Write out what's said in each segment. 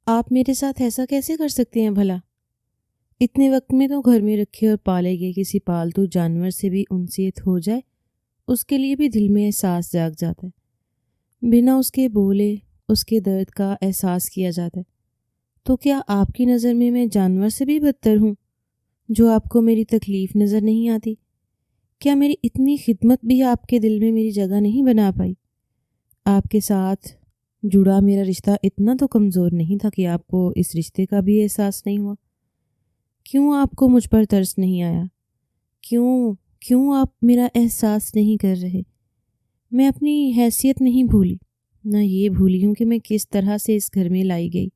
آپ میرے ساتھ ایسا کیسے کر سکتے ہیں بھلا؟ اتنے وقت میں تو گھر میں رکھے اور پالے گئے کسی پالتو جانور سے بھی انسیت ہو جائے، اس کے لیے بھی دل میں احساس جاگ جاتا ہے، بنا اس کے بولے اس کے درد کا احساس کیا جاتا ہے۔ تو کیا آپ کی نظر میں جانور سے بھی بدتر ہوں، جو آپ کو میری تکلیف نظر نہیں آتی؟ کیا میری اتنی خدمت بھی آپ کے دل میں میری جگہ نہیں بنا پائی؟ آپ کے ساتھ جڑا میرا رشتہ اتنا تو کمزور نہیں تھا کہ آپ کو اس رشتے کا بھی احساس نہیں ہوا؟ کیوں آپ کو مجھ پر ترس نہیں آیا؟ کیوں آپ میرا احساس نہیں کر رہے؟ میں اپنی حیثیت نہیں بھولی، نہ یہ بھولی ہوں کہ میں کس طرح سے اس گھر میں لائی گئی،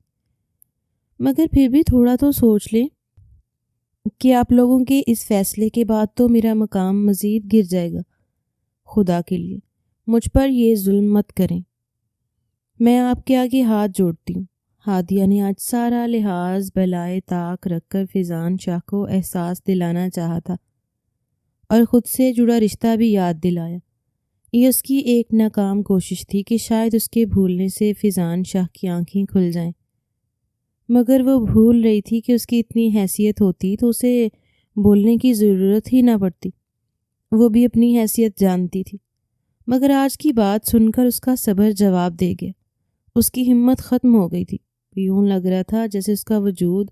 مگر پھر بھی تھوڑا تو سوچ لیں کہ آپ لوگوں کے اس فیصلے کے بعد تو میرا مقام مزید گر جائے گا۔ خدا کے لیے مجھ پر یہ ظلم مت کریں، میں آپ کے آگے ہاتھ جوڑتی ہوں۔ ہادیہ نے آج سارا لحاظ بالائے طاق رکھ کر فیضان شاہ کو احساس دلانا چاہا تھا اور خود سے جڑا رشتہ بھی یاد دلایا۔ یہ اس کی ایک ناکام کوشش تھی کہ شاید اس کے بھولنے سے فیضان شاہ کی آنکھیں کھل جائیں، مگر وہ بھول رہی تھی کہ اس کی اتنی حیثیت ہوتی تو اسے بولنے کی ضرورت ہی نہ پڑتی، وہ بھی اپنی حیثیت جانتی تھی۔ مگر آج کی بات سن کر اس کا صبر جواب دے گیا، اس کی ہمت ختم ہو گئی تھی۔ یوں لگ رہا تھا جیسے اس کا وجود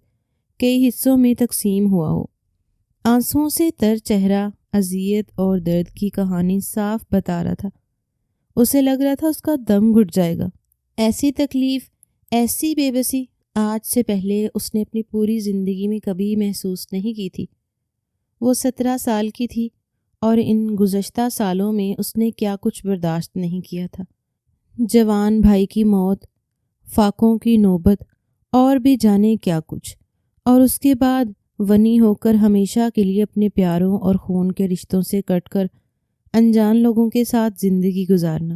کئی حصوں میں تقسیم ہوا ہو۔ آنسوؤں سے تر چہرہ اذیت اور درد کی کہانی صاف بتا رہا تھا۔ اسے لگ رہا تھا اس کا دم گھٹ جائے گا۔ ایسی تکلیف، ایسی بے بسی آج سے پہلے اس نے اپنی پوری زندگی میں کبھی محسوس نہیں کی تھی۔ وہ 17 سال کی تھی اور ان گزشتہ سالوں میں اس نے کیا کچھ برداشت نہیں کیا تھا۔ جوان بھائی کی موت، فاقوں کی نوبت اور بھی جانے کیا کچھ، اور اس کے بعد ونی ہو کر ہمیشہ کے لیے اپنے پیاروں اور خون کے رشتوں سے کٹ کر انجان لوگوں کے ساتھ زندگی گزارنا۔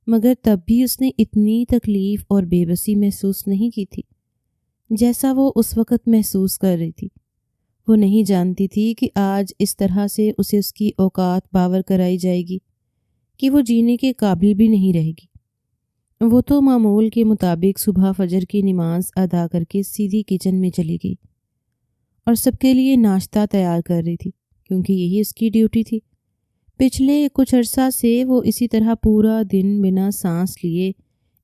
مگر تب بھی اس نے اتنی تکلیف اور بے بسی محسوس نہیں کی تھی جیسا وہ اس وقت محسوس کر رہی تھی۔ وہ نہیں جانتی تھی کہ آج اس طرح سے اسے اس کی اوقات باور کرائی جائے گی کہ وہ جینے کے قابل بھی نہیں رہے گی۔ وہ تو معمول کے مطابق صبح فجر کی نماز ادا کر کے سیدھی کچن میں چلی گئی اور سب کے لیے ناشتہ تیار کر رہی تھی، کیونکہ یہی اس کی ڈیوٹی تھی۔ پچھلے کچھ عرصہ سے وہ اسی طرح پورا دن بنا سانس لیے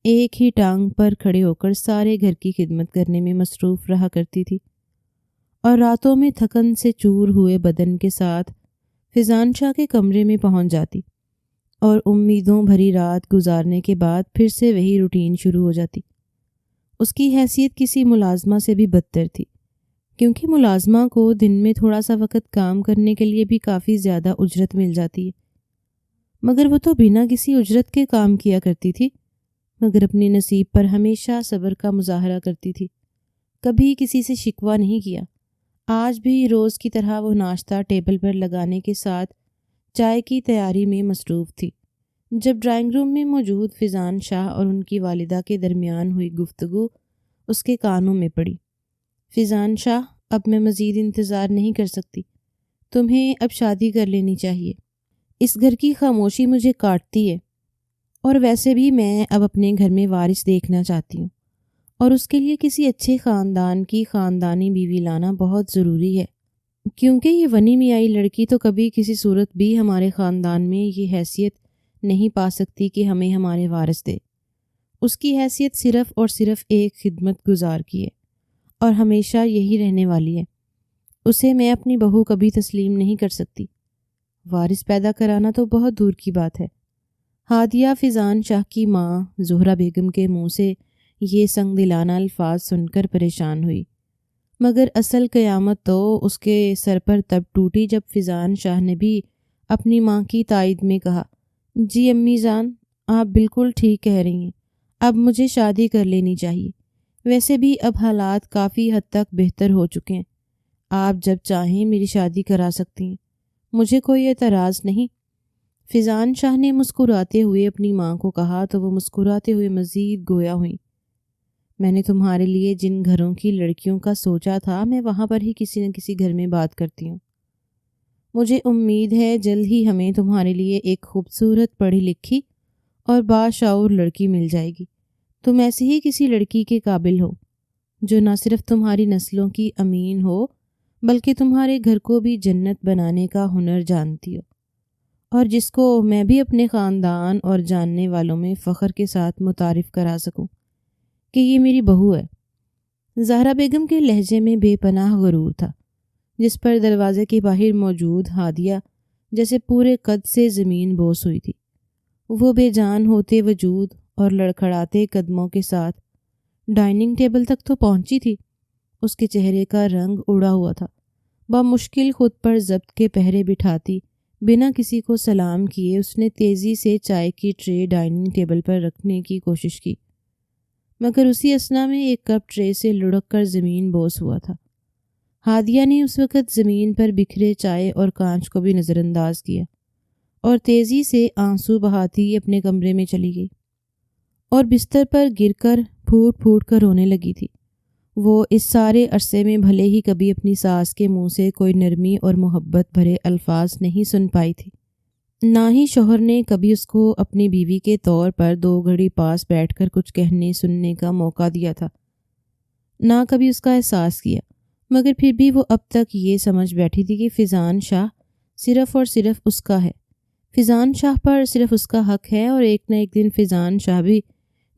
ایک ہی ٹانگ پر کھڑے ہو کر سارے گھر کی خدمت کرنے میں مصروف رہا کرتی تھی، اور راتوں میں تھکن سے چور ہوئے بدن کے ساتھ فیضان شاہ کے کمرے میں پہنچ جاتی اور امیدوں بھری رات گزارنے کے بعد پھر سے وہی روٹین شروع ہو جاتی۔ اس کی حیثیت کسی ملازمہ سے بھی بدتر تھی، کیونکہ ملازمہ کو دن میں تھوڑا سا وقت کام کرنے کے لیے بھی کافی زیادہ اجرت مل جاتی ہے، مگر وہ تو بنا کسی اجرت کے کام کیا کرتی تھی، مگر اپنے نصیب پر ہمیشہ صبر کا مظاہرہ کرتی تھی، کبھی کسی سے شکوہ نہیں کیا۔ آج بھی روز کی طرح وہ ناشتہ ٹیبل پر لگانے کے ساتھ چائے کی تیاری میں مصروف تھی، جب ڈرائنگ روم میں موجود فیضان شاہ اور ان کی والدہ کے درمیان ہوئی گفتگو اس کے کانوں میں پڑی۔ فیضان شاہ، اب میں مزید انتظار نہیں کر سکتی، تمہیں اب شادی کر لینی چاہیے۔ اس گھر کی خاموشی مجھے کاٹتی ہے، اور ویسے بھی میں اب اپنے گھر میں وارث دیکھنا چاہتی ہوں، اور اس کے لیے کسی اچھے خاندان کی خاندانی بیوی لانا بہت ضروری ہے، کیونکہ یہ ونی میں آئی لڑکی تو کبھی کسی صورت بھی ہمارے خاندان میں یہ حیثیت نہیں پا سکتی کہ ہمیں ہمارے وارث دے۔ اس کی حیثیت صرف اور صرف ایک خدمت گزار کی ہے، اور ہمیشہ یہی رہنے والی ہے۔ اسے میں اپنی بہو کبھی تسلیم نہیں کر سکتی۔ وارث پیدا کرانا تو بہت دور کی بات ہے۔ ہادیہ فیضان شاہ کی ماں زہرہ بیگم کے منہ سے یہ سنگ دلانہ الفاظ سن کر پریشان ہوئی، مگر اصل قیامت تو اس کے سر پر تب ٹوٹی جب فیضان شاہ نے بھی اپنی ماں کی تائید میں کہا، جی امی جان، آپ بالکل ٹھیک کہہ رہی ہیں، اب مجھے شادی کر لینی چاہیے۔ ویسے بھی اب حالات کافی حد تک بہتر ہو چکے ہیں، آپ جب چاہیں میری شادی کرا سکتی ہیں، مجھے کوئی اعتراض نہیں۔ فیضان شاہ نے مسکراتے ہوئے اپنی ماں کو کہا تو وہ مسکراتے ہوئے مزید گویا ہوئیں، میں نے تمہارے لیے جن گھروں کی لڑکیوں کا سوچا تھا، میں وہاں پر ہی کسی نہ کسی گھر میں بات کرتی ہوں۔ مجھے امید ہے جلد ہی ہمیں تمہارے لیے ایک خوبصورت پڑھی لکھی اور باشعور لڑکی مل جائے گی۔ تم ایسی ہی کسی لڑکی کے قابل ہو۔ جو نہ صرف تمہاری نسلوں کی امین ہو بلکہ تمہارے گھر کو بھی جنت بنانے کا ہنر جانتی ہو، اور جس کو میں بھی اپنے خاندان اور جاننے والوں میں فخر کے ساتھ متعارف کرا سکوں کہ یہ میری بہو ہے۔ زہرا بیگم کے لہجے میں بے پناہ غرور تھا، جس پر دروازے کے باہر موجود ہادیہ جیسے پورے قد سے زمین بوس ہوئی تھی۔ وہ بے جان ہوتے وجود اور لڑکھڑاتے قدموں کے ساتھ ڈائننگ ٹیبل تک تو پہنچی تھی۔ اس کے چہرے کا رنگ اڑا ہوا تھا۔ بمشکل خود پر ضبط کے پہرے بٹھاتی بنا کسی کو سلام کیے اس نے تیزی سے چائے کی ٹرے ڈائننگ ٹیبل پر رکھنے کی کوشش کی، مگر اسی اثنا میں ایک کپ ٹرے سے لڑک کر زمین بوس ہوا تھا۔ ہادیہ نے اس وقت زمین پر بکھرے چائے اور کانچ کو بھی نظر انداز کیا اور تیزی سے آنسو بہاتی اپنے کمرے میں چلی گئی اور بستر پر گر کر پھوٹ پھوٹ کر رونے لگی تھی۔ وہ اس سارے عرصے میں بھلے ہی کبھی اپنی ساس کے منہ سے کوئی نرمی اور محبت بھرے الفاظ نہیں سن پائی تھی، نہ ہی شوہر نے کبھی اس کو اپنی بیوی کے طور پر 2 گھڑی پاس بیٹھ کر کچھ کہنے سننے کا موقع دیا تھا، نہ کبھی اس کا احساس کیا، مگر پھر بھی وہ اب تک یہ سمجھ بیٹھی تھی کہ فیضان شاہ صرف اور صرف اس کا ہے، فیضان شاہ پر صرف اس کا حق ہے، اور ایک نہ ایک دن فیضان شاہ بھی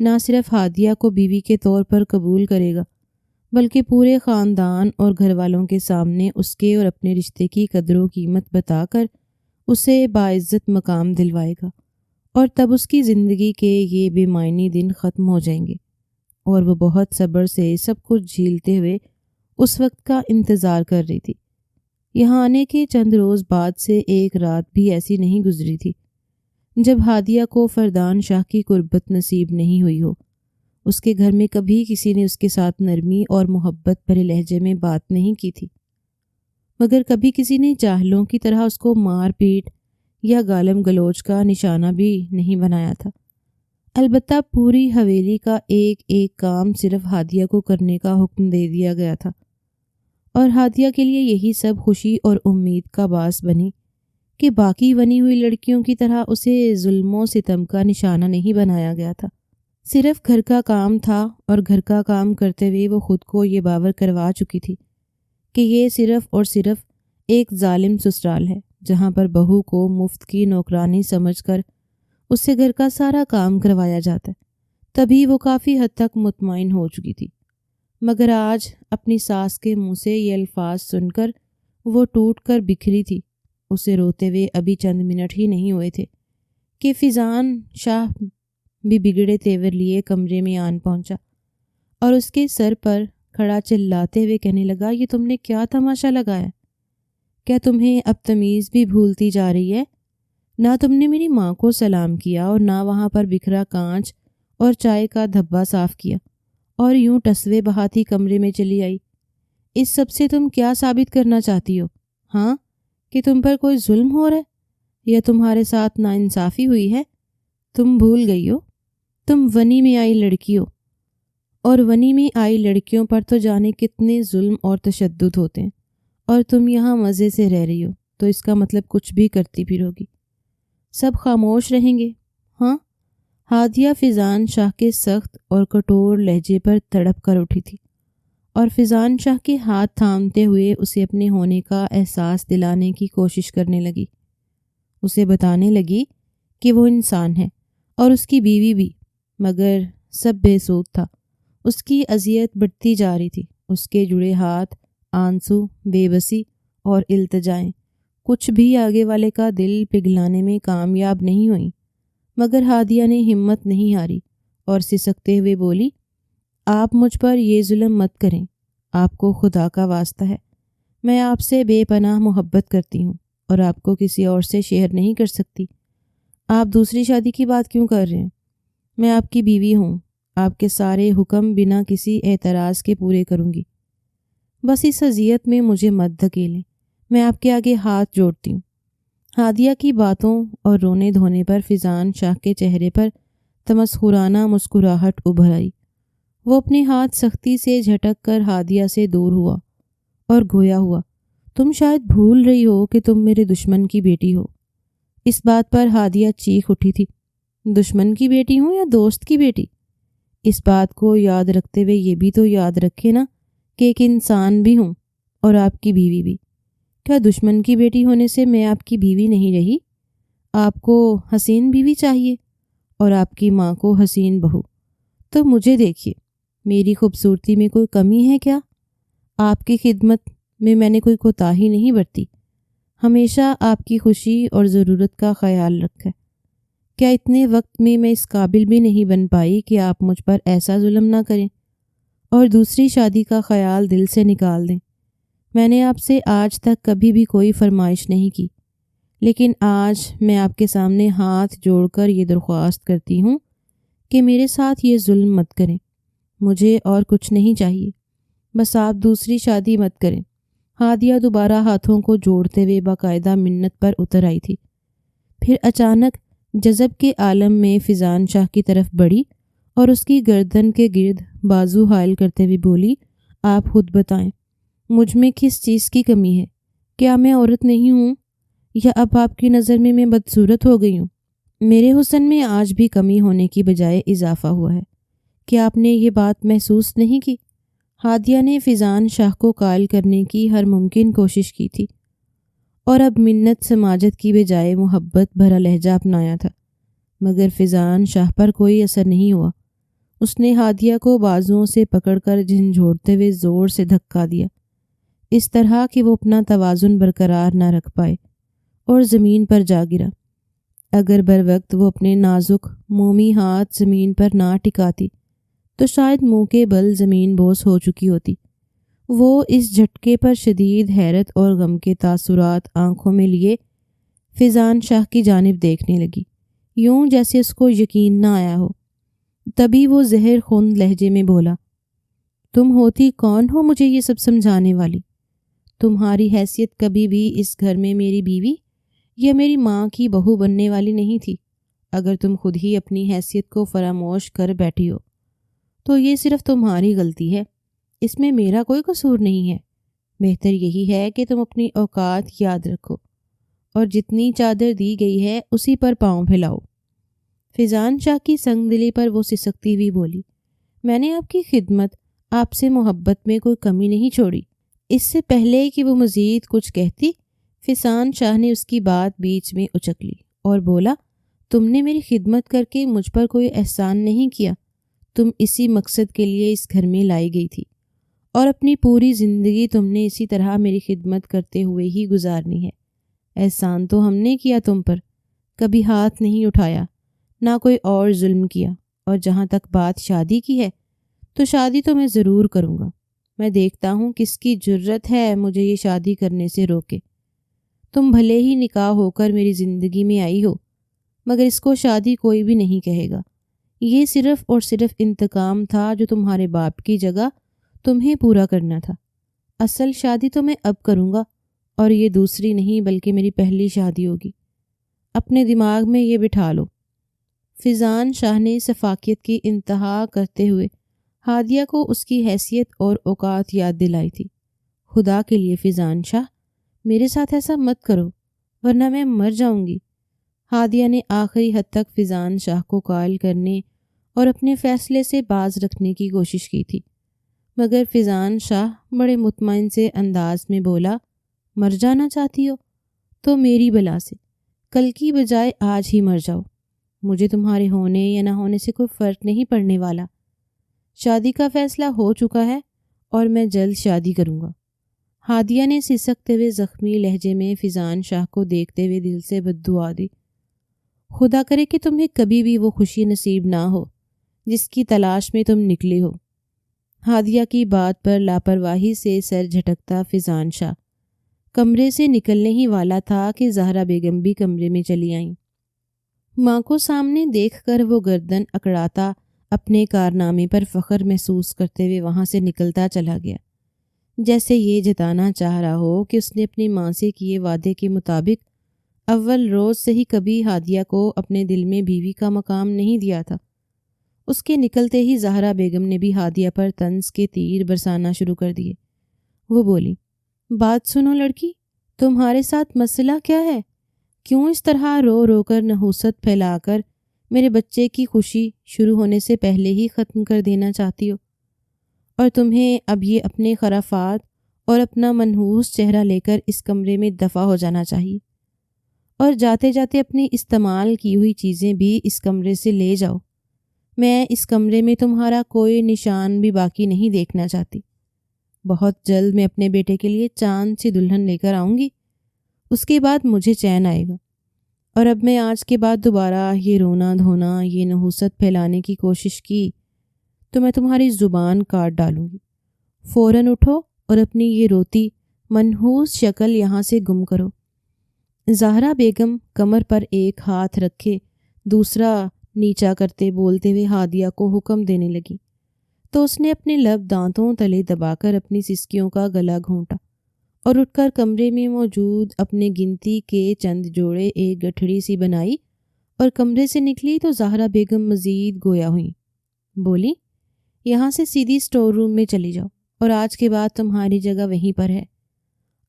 نہ صرف ہادیہ کو بیوی کے طور پر قبول کرے گا بلکہ پورے خاندان اور گھر والوں کے سامنے اس کے اور اپنے رشتے کی قدر و قیمت بتا کر اسے باعزت مقام دلوائے گا، اور تب اس کی زندگی کے یہ بے معنی دن ختم ہو جائیں گے، اور وہ بہت صبر سے سب کچھ جھیلتے ہوئے اس وقت کا انتظار کر رہی تھی۔ یہاں آنے کے چند روز بعد سے ایک رات بھی ایسی نہیں گزری تھی جب ہادیہ کو فردان شاہ کی قربت نصیب نہیں ہوئی ہو۔ اس کے گھر میں کبھی کسی نے اس کے ساتھ نرمی اور محبت بھرے لہجے میں بات نہیں کی تھی، مگر کبھی کسی نے جاہلوں کی طرح اس کو مار پیٹ یا گالم گلوچ کا نشانہ بھی نہیں بنایا تھا۔ البتہ پوری حویلی کا ایک ایک کام صرف ہادیہ کو کرنے کا حکم دے دیا گیا تھا، اور ہادیہ کے لیے یہی سب خوشی اور امید کا باعث بنی کہ باقی بنی ہوئی لڑکیوں کی طرح اسے ظلم و ستم کا نشانہ نہیں بنایا گیا تھا۔ صرف گھر کا کام تھا، اور گھر کا کام کرتے ہوئے وہ خود کو یہ باور کروا چکی تھی کہ یہ صرف اور صرف ایک ظالم سسرال ہے جہاں پر بہو کو مفت کی نوکرانی سمجھ کر اس سے گھر کا سارا کام کروایا جاتا ہے۔ تبھی وہ کافی حد تک مطمئن ہو چکی تھی، مگر آج اپنی ساس کے منہ سے یہ الفاظ سن کر وہ ٹوٹ کر بکھری تھی۔ اسے روتے ہوئے ابھی چند منٹ ہی نہیں ہوئے تھے کہ فیضان شاہ بھی بگڑے تیور لیے کمرے میں آن پہنچا اور اس کے سر پر کھڑا چلاتے ہوئے کہنے لگا، یہ تم نے کیا تماشا لگایا؟ کیا تمہیں اب تمیز بھی بھولتی جا رہی ہے؟ نہ تم نے میری ماں کو سلام کیا اور نہ وہاں پر بکھرا کانچ اور چائے کا دھبا صاف کیا، اور یوں ٹسوے بہاتی کمرے میں چلی آئی۔ اس سب سے تم کیا ثابت کرنا چاہتی ہو؟ ہاں، کہ تم پر کوئی ظلم ہو رہا ہے یا تمہارے ساتھ ناانصافی ہوئی ہے؟ تم بھول گئی ہو تم ونی میں آئی لڑکی ہو، اور ونی میں آئی لڑکیوں پر تو جانے کتنے ظلم اور تشدد ہوتے ہیں، اور تم یہاں مزے سے رہ رہی ہو تو اس کا مطلب کچھ بھی کرتی پھروگی۔ سب خاموش رہیں گے، ہاں؟ ہادیہ فیضان شاہ کے سخت اور کٹور لہجے پر تڑپ کر اٹھی تھی، اور فیضان شاہ کے ہاتھ تھامتے ہوئے اسے اپنے ہونے کا احساس دلانے کی کوشش کرنے لگی۔ اسے بتانے لگی کہ وہ انسان ہے اور اس کی بیوی بھی، مگر سب بے سود تھا۔ اس کی اذیت بڑھتی جا رہی تھی۔ اس کے جڑے ہاتھ، آنسو، بے بسی اور التجائیں کچھ بھی آگے والے کا دل پگھلانے میں کامیاب نہیں ہوئیں، مگر ہادیہ نے ہمت نہیں ہاری اور سسکتے ہوئے بولی، آپ مجھ پر یہ ظلم مت کریں، آپ کو خدا کا واسطہ ہے، میں آپ سے بے پناہ محبت کرتی ہوں اور آپ کو کسی اور سے شیئر نہیں کر سکتی۔ آپ دوسری شادی کی بات کیوں کر رہے ہیں؟ میں آپ کی بیوی ہوں، آپ کے سارے حکم بنا کسی اعتراض کے پورے کروں گی، بس اس اذیت میں مجھے مت دھکیلیں، میں آپ کے آگے ہاتھ جوڑتی ہوں۔ ہادیہ کی باتوں اور رونے دھونے پر فیضان شاہ کے چہرے پر تمسخرانہ مسکراہٹ ابھر آئی۔ وہ اپنے ہاتھ سختی سے جھٹک کر ہادیہ سے دور ہوا اور گویا ہوا، تم شاید بھول رہی ہو کہ تم میرے دشمن کی بیٹی ہو۔ اس بات پر ہادیہ چیخ اٹھی تھی، دشمن کی بیٹی ہوں یا دوست کی بیٹی؟ اس بات کو یاد رکھتے ہوئے یہ بھی تو یاد رکھے نا کہ ایک انسان بھی ہوں اور آپ کی بیوی بھی۔ کیا دشمن کی بیٹی ہونے سے میں آپ کی بیوی نہیں رہی؟ آپ کو حسین بیوی چاہیے اور آپ کی ماں کو حسین بہو۔ تو مجھے دیکھیے، میری خوبصورتی میں کوئی کمی ہے کیا؟ آپ کی خدمت میں نے کوئی کوتاہی نہیں برتی، ہمیشہ آپ کی خوشی اور ضرورت کا خیال رکھا۔ کیا اتنے وقت میں اس قابل بھی نہیں بن پائی کہ آپ مجھ پر ایسا ظلم نہ کریں اور دوسری شادی کا خیال دل سے نکال دیں؟ میں نے آپ سے آج تک کبھی بھی کوئی فرمائش نہیں کی، لیکن آج میں آپ کے سامنے ہاتھ جوڑ کر یہ درخواست کرتی ہوں کہ میرے ساتھ یہ ظلم مت کریں۔ مجھے اور کچھ نہیں چاہیے، بس آپ دوسری شادی مت کریں۔ ہادیہ دوبارہ ہاتھوں کو جوڑتے ہوئے باقاعدہ منت پر اتر آئی تھی، پھر اچانک جذب کے عالم میں فیضان شاہ کی طرف بڑھی اور اس کی گردن کے گرد بازو حائل کرتے ہوئے بولی، آپ خود بتائیں، مجھ میں کس چیز کی کمی ہے؟ کیا میں عورت نہیں ہوں، یا اب آپ کی نظر میں بدصورت ہو گئی ہوں؟ میرے حسن میں آج بھی کمی ہونے کی بجائے اضافہ ہوا ہے، کیا آپ نے یہ بات محسوس نہیں کی؟ ہادیہ نے فیضان شاہ کو قائل کرنے کی ہر ممکن کوشش کی تھی اور اب منت سماجت کی بجائے محبت بھرا لہجہ اپنایا تھا، مگر فیضان شاہ پر کوئی اثر نہیں ہوا۔ اس نے ہادیہ کو بازوؤں سے پکڑ کر جھنجھوڑتے ہوئے زور سے دھکا دیا، اس طرح کہ وہ اپنا توازن برقرار نہ رکھ پائے اور زمین پر جا گرا۔ اگر بروقت وہ اپنے نازک مومی ہاتھ زمین پر نہ ٹکاتی تو شاید منہ کے بل زمین بوس ہو چکی ہوتی۔ وہ اس جھٹکے پر شدید حیرت اور غم کے تاثرات آنکھوں میں لیے فیضان شاہ کی جانب دیکھنے لگی، یوں جیسے اس کو یقین نہ آیا ہو۔ تبھی وہ زہر خون لہجے میں بولا، تم ہوتی کون ہو مجھے یہ سب سمجھانے والی؟ تمہاری حیثیت کبھی بھی اس گھر میں میری بیوی یا میری ماں کی بہو بننے والی نہیں تھی۔ اگر تم خود ہی اپنی حیثیت کو فراموش کر بیٹھی ہو تو یہ صرف تمہاری غلطی ہے، اس میں میرا کوئی قصور نہیں ہے۔ بہتر یہی ہے کہ تم اپنی اوقات یاد رکھو اور جتنی چادر دی گئی ہے اسی پر پاؤں پھیلاؤ۔ فیضان شاہ کی سنگ دلی پر وہ سسکتی ہوئی بولی، میں نے آپ کی خدمت، آپ سے محبت میں کوئی کمی نہیں چھوڑی۔ اس سے پہلے کہ وہ مزید کچھ کہتی، فیضان شاہ نے اس کی بات بیچ میں اچک لی اور بولا، تم نے میری خدمت کر کے مجھ پر کوئی احسان نہیں کیا، تم اسی مقصد کے لیے اس گھر میں لائی گئی تھی اور اپنی پوری زندگی تم نے اسی طرح میری خدمت کرتے ہوئے ہی گزارنی ہے۔ احسان تو ہم نے کیا تم پر، کبھی ہاتھ نہیں اٹھایا، نہ کوئی اور ظلم کیا، اور جہاں تک بات شادی کی ہے تو شادی تو میں ضرور کروں گا۔ میں دیکھتا ہوں کس کی جرت ہے مجھے یہ شادی کرنے سے روکے۔ تم بھلے ہی نکاح ہو کر میری زندگی میں آئی ہو، مگر اس کو شادی کوئی بھی نہیں کہے گا۔ یہ صرف اور صرف انتقام تھا جو تمہارے باپ کی جگہ تمہیں پورا کرنا تھا۔ اصل شادی تو میں اب کروں گا، اور یہ دوسری نہیں بلکہ میری پہلی شادی ہوگی۔ اپنے دماغ میں یہ بٹھا لو۔ فیضان شاہ نے سفاکیت کی انتہا کرتے ہوئے ہادیہ کو اس کی حیثیت اور اوقات یاد دلائی تھی۔ خدا کے لیے فیضان شاہ، میرے ساتھ ایسا مت کرو ورنہ میں مر جاؤں گی۔ ہادیہ نے آخری حد تک فیضان شاہ کو قائل کرنے اور اپنے فیصلے سے باز رکھنے کی کوشش کی تھی، مگر فیضان شاہ بڑے مطمئن سے انداز میں بولا، مر جانا چاہتی ہو تو میری بلا سے کل کی بجائے آج ہی مر جاؤ۔ مجھے تمہارے ہونے یا نہ ہونے سے کوئی فرق نہیں پڑنے والا۔ شادی کا فیصلہ ہو چکا ہے اور میں جلد شادی کروں گا۔ ہادیہ نے سسکتے ہوئے زخمی لہجے میں فیضان شاہ کو دیکھتے ہوئے دل سے بددعا دی، خدا کرے کہ تمہیں کبھی بھی وہ خوشی نصیب نہ ہو جس کی تلاش میں تم نکلی ہو۔ ہادیہ کی بات پر لاپرواہی سے سر جھٹکتا فیضان شاہ کمرے سے نکلنے ہی والا تھا کہ زہرا بیگم بھی کمرے میں چلی آئیں۔ ماں کو سامنے دیکھ کر وہ گردن اکڑاتا اپنے کارنامے پر فخر محسوس کرتے ہوئے وہاں سے نکلتا چلا گیا، جیسے یہ جتانا چاہ رہا ہو کہ اس نے اپنی ماں سے کیے وعدے کے مطابق اول روز سے ہی کبھی ہادیہ کو اپنے دل میں بیوی کا مقام نہیں دیا تھا۔ اس کے نکلتے ہی زہرا بیگم نے بھی ہادیہ پر طنز کے تیر برسانا شروع کر دیے۔ وہ بولی، بات سنو لڑکی، تمہارے ساتھ مسئلہ کیا ہے؟ کیوں اس طرح رو رو کر نحوست پھیلا کر میرے بچے کی خوشی شروع ہونے سے پہلے ہی ختم کر دینا چاہتی ہو، اور تمہیں اب یہ اپنے خرافات اور اپنا منحوس چہرہ لے کر اس کمرے میں دفع ہو جانا چاہیے، اور جاتے جاتے اپنی استعمال کی ہوئی چیزیں بھی اس کمرے سے لے جاؤ۔ میں اس کمرے میں تمہارا کوئی نشان بھی باقی نہیں دیکھنا چاہتی۔ بہت جلد میں اپنے بیٹے کے لیے چاند سی دلہن لے کر آؤں گی، اس کے بعد مجھے چین آئے گا، اور اب میں آج کے بعد دوبارہ یہ رونا دھونا، یہ نحوست پھیلانے کی کوشش کی تو میں تمہاری زبان کاٹ ڈالوں گی۔ فوراً اٹھو اور اپنی یہ روتی منحوس شکل یہاں سے گم کرو۔ زہرا بیگم کمر پر ایک ہاتھ رکھے دوسرا نیچا کرتے بولتے ہوئے ہادیہ کو حکم دینے لگی، تو اس نے اپنے لب دانتوں تلے دبا کر اپنی سسکیوں کا گلا گھونٹا اور اٹھ کر کمرے میں موجود اپنے گنتی کے چند جوڑے ایک گٹھڑی سی بنائی اور کمرے سے نکلی تو زہرا بیگم مزید گویا ہوئیں۔ بولی، یہاں سے سیدھی اسٹور روم میں چلی جاؤ، اور آج کے بعد تمہاری جگہ وہیں پر ہے۔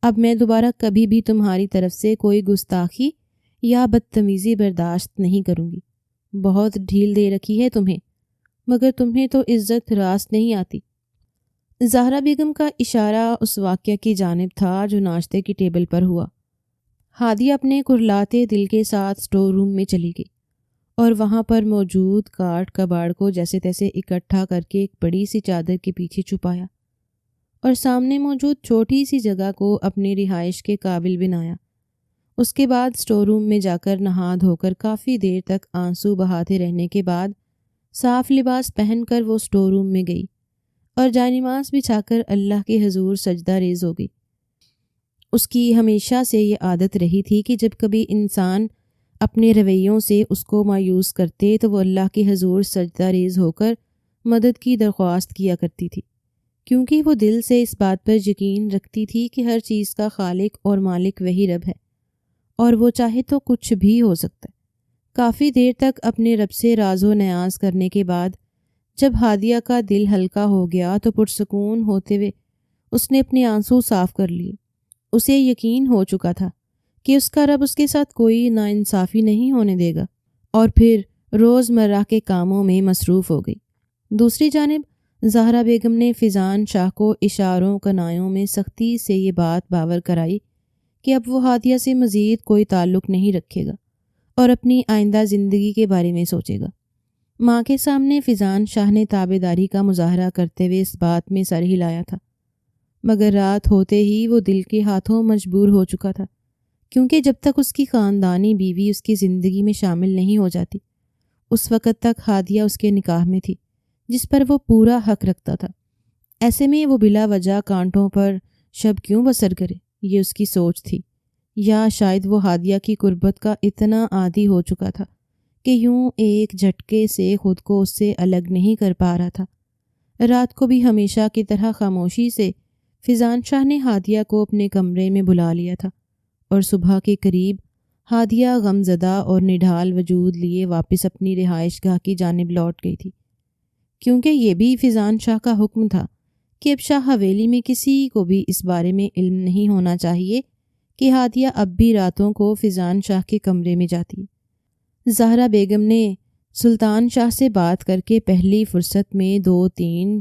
اب میں دوبارہ کبھی بھی تمہاری طرف سے کوئی گستاخی یا بدتمیزی برداشت نہیں کروں گی۔ بہت ڈھیل دے رکھی ہے تمہیں، مگر تمہیں تو عزت راست نہیں آتی۔ زہرا بیگم کا اشارہ اس واقعہ کی جانب تھا جو ناشتے کی ٹیبل پر ہوا۔ ہادیہ اپنے کرلاتے دل کے ساتھ اسٹور روم میں چلی گئی اور وہاں پر موجود کاٹ کباڑ کو جیسے تیسے اکٹھا کر کے ایک بڑی سی چادر کے پیچھے چھپایا اور سامنے موجود چھوٹی سی جگہ کو اپنی رہائش کے قابل بنایا۔ اس کے بعد اسٹور روم میں جا کر نہا دھو کر کافی دیر تک آنسو بہاتے رہنے کے بعد صاف لباس پہن کر وہ اسٹور روم میں گئی اور جائنماز بچھا کر اللہ کے حضور سجدہ ریز ہو گئی۔ اس کی ہمیشہ سے یہ عادت رہی تھی کہ جب کبھی انسان اپنے رویوں سے اس کو مایوس کرتے تو وہ اللہ کے حضور سجدہ ریز ہو کر مدد کی درخواست کیا کرتی تھی، کیونکہ وہ دل سے اس بات پر یقین رکھتی تھی کہ ہر چیز کا خالق اور مالک وہی رب ہے، اور وہ چاہے تو کچھ بھی ہو سکتا ہے۔ کافی دیر تک اپنے رب سے راز و نیاز کرنے کے بعد جب ہادیہ کا دل ہلکا ہو گیا تو پرسکون ہوتے ہوئے اس نے اپنے آنسو صاف کر لیے۔ اسے یقین ہو چکا تھا کہ اس کا رب اس کے ساتھ کوئی ناانصافی نہیں ہونے دے گا، اور پھر روزمرہ کے کاموں میں مصروف ہو گئی۔ دوسری جانب زہرا بیگم نے فیضان شاہ کو اشاروں کنایوں میں سختی سے یہ بات باور کرائی کہ اب وہ ہادیہ سے مزید کوئی تعلق نہیں رکھے گا اور اپنی آئندہ زندگی کے بارے میں سوچے گا۔ ماں کے سامنے فیضان شاہ نے تابعداری کا مظاہرہ کرتے ہوئے اس بات میں سر ہلایا تھا، مگر رات ہوتے ہی وہ دل کے ہاتھوں مجبور ہو چکا تھا، کیونکہ جب تک اس کی خاندانی بیوی اس کی زندگی میں شامل نہیں ہو جاتی اس وقت تک ہادیہ اس کے نکاح میں تھی، جس پر وہ پورا حق رکھتا تھا۔ ایسے میں وہ بلا وجہ کانٹوں پر شب کیوں بسر کرے، یہ اس کی سوچ تھی، یا شاید وہ ہادیہ کی قربت کا اتنا عادی ہو چکا تھا کہ یوں ایک جھٹکے سے خود کو اس سے الگ نہیں کر پا رہا تھا۔ رات کو بھی ہمیشہ کی طرح خاموشی سے فیضان شاہ نے ہادیہ کو اپنے کمرے میں بلا لیا تھا، اور صبح کے قریب ہادیہ غمزدہ اور نڈھال وجود لیے واپس اپنی رہائش گاہ کی جانب لوٹ گئی تھی، کیونکہ یہ بھی فیضان شاہ کا حکم تھا کہ اب شاہ حویلی میں کسی کو بھی اس بارے میں علم نہیں ہونا چاہیے کہ ہادیہ اب بھی راتوں کو فیضان شاہ کے کمرے میں جاتی ہے۔ زہرا بیگم نے سلطان شاہ سے بات کر کے پہلی فرصت میں 2-3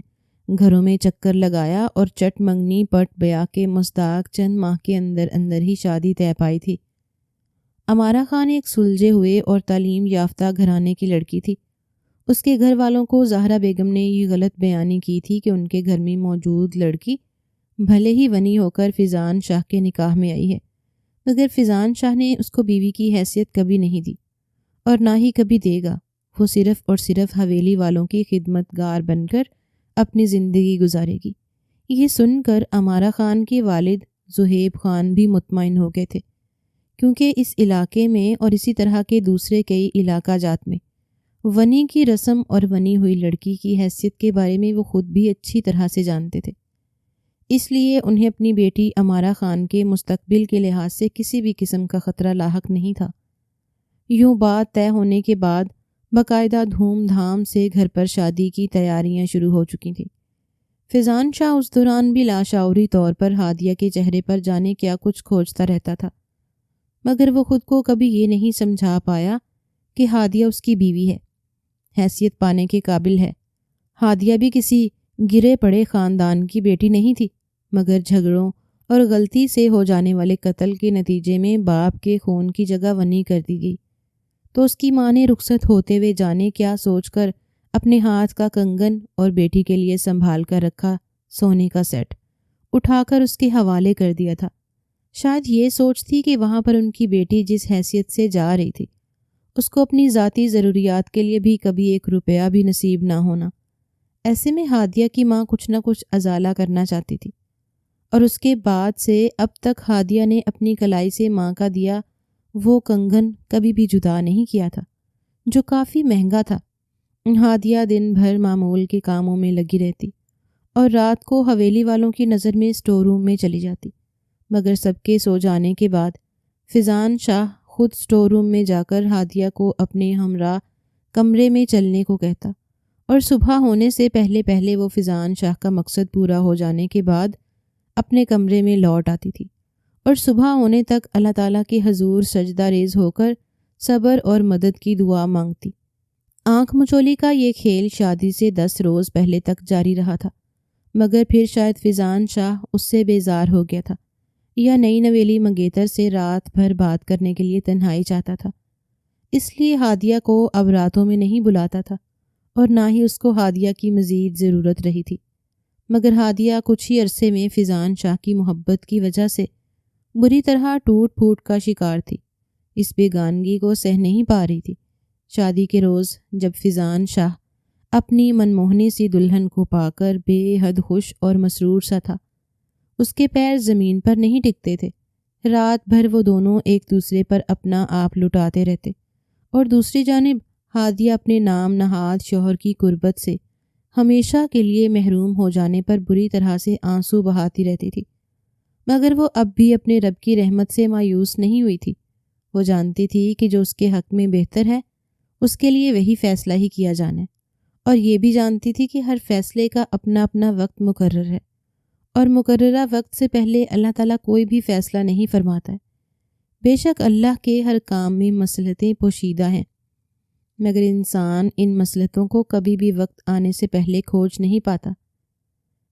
گھروں میں چکر لگایا اور چٹ منگنی پٹ بیا کے مصداق چند ماہ کے اندر اندر ہی شادی طے پائی تھی۔ امارہ خان ایک سلجھے ہوئے اور تعلیم یافتہ گھرانے کی لڑکی تھی۔ اس کے گھر والوں کو زہرا بیگم نے یہ غلط بیانی کی تھی کہ ان کے گھر میں موجود لڑکی بھلے ہی ونی ہو کر فیضان شاہ کے نکاح میں آئی ہے، مگر فیضان شاہ نے اس کو بیوی کی حیثیت کبھی نہیں دی اور نہ ہی کبھی دے گا۔ وہ صرف اور صرف حویلی والوں کی خدمت گار بن کر اپنی زندگی گزارے گی۔ یہ سن کر امارہ خان کے والد زہیب خان بھی مطمئن ہو گئے تھے، کیونکہ اس علاقے میں اور اسی طرح کے دوسرے کئی علاقہ جات میں ونی کی رسم اور ونی ہوئی لڑکی کی حیثیت کے بارے میں وہ خود بھی اچھی طرح سے جانتے تھے۔ اس لیے انہیں اپنی بیٹی امارہ خان کے مستقبل کے لحاظ سے کسی بھی قسم کا خطرہ لاحق نہیں تھا۔ یوں بات طے ہونے کے بعد باقاعدہ دھوم دھام سے گھر پر شادی کی تیاریاں شروع ہو چکی تھیں۔ فیضان شاہ اس دوران بھی لاشعوری طور پر ہادیہ کے چہرے پر جانے کیا کچھ کھوجتا رہتا تھا، مگر وہ خود کو کبھی یہ نہیں سمجھا پایا کہ ہادیہ اس کی بیوی ہے، حیثیت پانے کے قابل ہے۔ ہادیہ بھی کسی گرے پڑے خاندان کی بیٹی نہیں تھی، مگر جھگڑوں اور غلطی سے ہو جانے والے قتل کے نتیجے میں باپ کے خون کی جگہ ونی کر دی گئی۔ تو اس کی ماں نے رخصت ہوتے ہوئے جانے کیا سوچ کر اپنے ہاتھ کا کنگن اور بیٹی کے لیے سنبھال کر رکھا سونے کا سیٹ اٹھا کر اس کے حوالے کر دیا تھا۔ شاید یہ سوچ تھی کہ وہاں پر ان کی بیٹی جس حیثیت سے جا رہی تھی اس کو اپنی ذاتی ضروریات کے لیے بھی کبھی 1 روپیہ بھی نصیب نہ ہونا۔ ایسے میں ہادیہ کی ماں کچھ نہ کچھ ازالہ کرنا چاہتی تھی، اور اس کے بعد سے اب تک ہادیہ نے اپنی کلائی سے ماں کا دیا وہ کنگن کبھی بھی جدا نہیں کیا تھا، جو کافی مہنگا تھا۔ ہادیہ دن بھر معمول کے کاموں میں لگی رہتی اور رات کو حویلی والوں کی نظر میں اسٹور روم میں چلی جاتی، مگر سب کے سو جانے کے بعد فیضان شاہ خود اسٹور روم میں جا کر ہادیہ کو اپنے ہمراہ کمرے میں چلنے کو کہتا، اور صبح ہونے سے پہلے پہلے وہ فیضان شاہ کا مقصد پورا ہو جانے کے بعد اپنے کمرے میں لوٹ آتی تھی، اور صبح ہونے تک اللہ تعالیٰ کے حضور سجدہ ریز ہو کر صبر اور مدد کی دعا مانگتی۔ آنکھ مچولی کا یہ کھیل شادی سے 10 روز پہلے تک جاری رہا تھا، مگر پھر شاید فیضان شاہ اس سے بیزار ہو گیا تھا، یا نئی نویلی منگیتر سے رات بھر بات کرنے کے لیے تنہائی چاہتا تھا، اس لیے ہادیہ کو اب راتوں میں نہیں بلاتا تھا، اور نہ ہی اس کو ہادیہ کی مزید ضرورت رہی تھی۔ مگر ہادیہ کچھ ہی عرصے میں فیضان شاہ کی محبت کی وجہ سے بری طرح ٹوٹ پھوٹ کا شکار تھی، اس بیگانگی کو سہ نہیں پا رہی تھی۔ شادی کے روز جب فیضان شاہ اپنی منموہنی سی دلہن کو پا کر بے حد خوش اور مسرور سا تھا، اس کے پیر زمین پر نہیں ٹکتے تھے۔ رات بھر وہ دونوں ایک دوسرے پر اپنا آپ لٹاتے رہتے، اور دوسری جانب ہادیہ اپنے نام نہاد شوہر کی قربت سے ہمیشہ کے لیے محروم ہو جانے پر بری طرح سے آنسو بہاتی رہتی تھی، مگر وہ اب بھی اپنے رب کی رحمت سے مایوس نہیں ہوئی تھی۔ وہ جانتی تھی کہ جو اس کے حق میں بہتر ہے اس کے لیے وہی فیصلہ ہی کیا جانا ہے، اور یہ بھی جانتی تھی کہ ہر فیصلے کا اپنا اپنا وقت مقرر ہے، اور مقررہ وقت سے پہلے اللہ تعالیٰ کوئی بھی فیصلہ نہیں فرماتا ہے۔ بے شک اللہ کے ہر کام میں مصلحتیں پوشیدہ ہیں، مگر انسان ان مصلحتوں کو کبھی بھی وقت آنے سے پہلے کھوج نہیں پاتا۔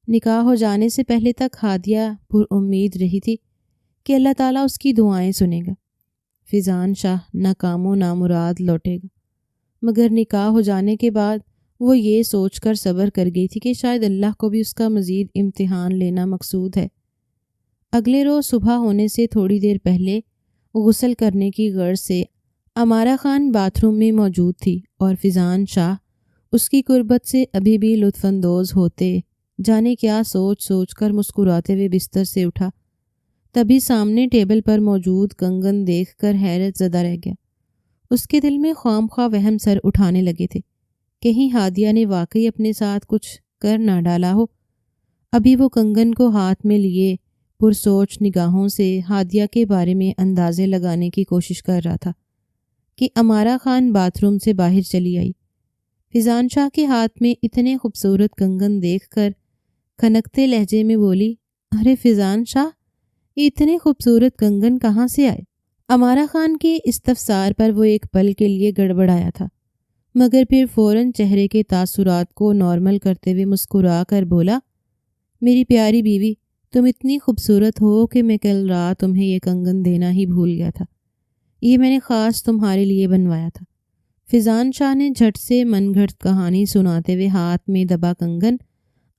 نکاح ہو جانے سے پہلے تک ہادیہ پر امید رہی تھی کہ اللہ تعالیٰ اس کی دعائیں سنے گا، فیضان شاہ ناکام و نامراد لوٹے گا، مگر نکاح ہو جانے کے بعد وہ یہ سوچ کر صبر کر گئی تھی کہ شاید اللہ کو بھی اس کا مزید امتحان لینا مقصود ہے۔ اگلے روز صبح ہونے سے تھوڑی دیر پہلے غسل کرنے کی غرض سے امارہ خان باتھ روم میں موجود تھی، اور فیضان شاہ اس کی قربت سے ابھی بھی لطف اندوز ہوتے جانے کیا سوچ سوچ کر مسکراتے ہوئے بستر سے اٹھا۔ تبھی سامنے ٹیبل پر موجود کنگن دیکھ کر حیرت زدہ رہ گیا۔ اس کے دل میں خواہ مخواہ وہم سر اٹھانے لگے تھے، کہیں ہادیہ نے واقعی اپنے ساتھ کچھ کر نہ ڈالا ہو۔ ابھی وہ کنگن کو ہاتھ میں لیے پرسوچ نگاہوں سے ہادیہ کے بارے میں اندازے لگانے کی کوشش کر رہا تھا کہ امارہ خان باتھ روم سے باہر چلی آئی۔ فیضان شاہ کے ہاتھ میں اتنے خوبصورت کنگن دیکھ کر کھنکتے لہجے میں بولی، ارے فیضان شاہ، یہ اتنے خوبصورت کنگن کہاں سے آئے؟ امارہ خان کے استفسار پر وہ ایک پل کے لیے گڑبڑایا تھا، مگر پھر فوراً چہرے کے تاثرات کو نارمل کرتے ہوئے مسکرا کر بولا، میری پیاری بیوی، تم اتنی خوبصورت ہو کہ میں کل رات تمہیں یہ کنگن دینا ہی بھول گیا تھا، یہ میں نے خاص تمہارے لیے بنوایا تھا۔ فیضان شاہ نے جھٹ سے من گھڑت کہانی سناتے ہوئے ہاتھ میں دبا کنگن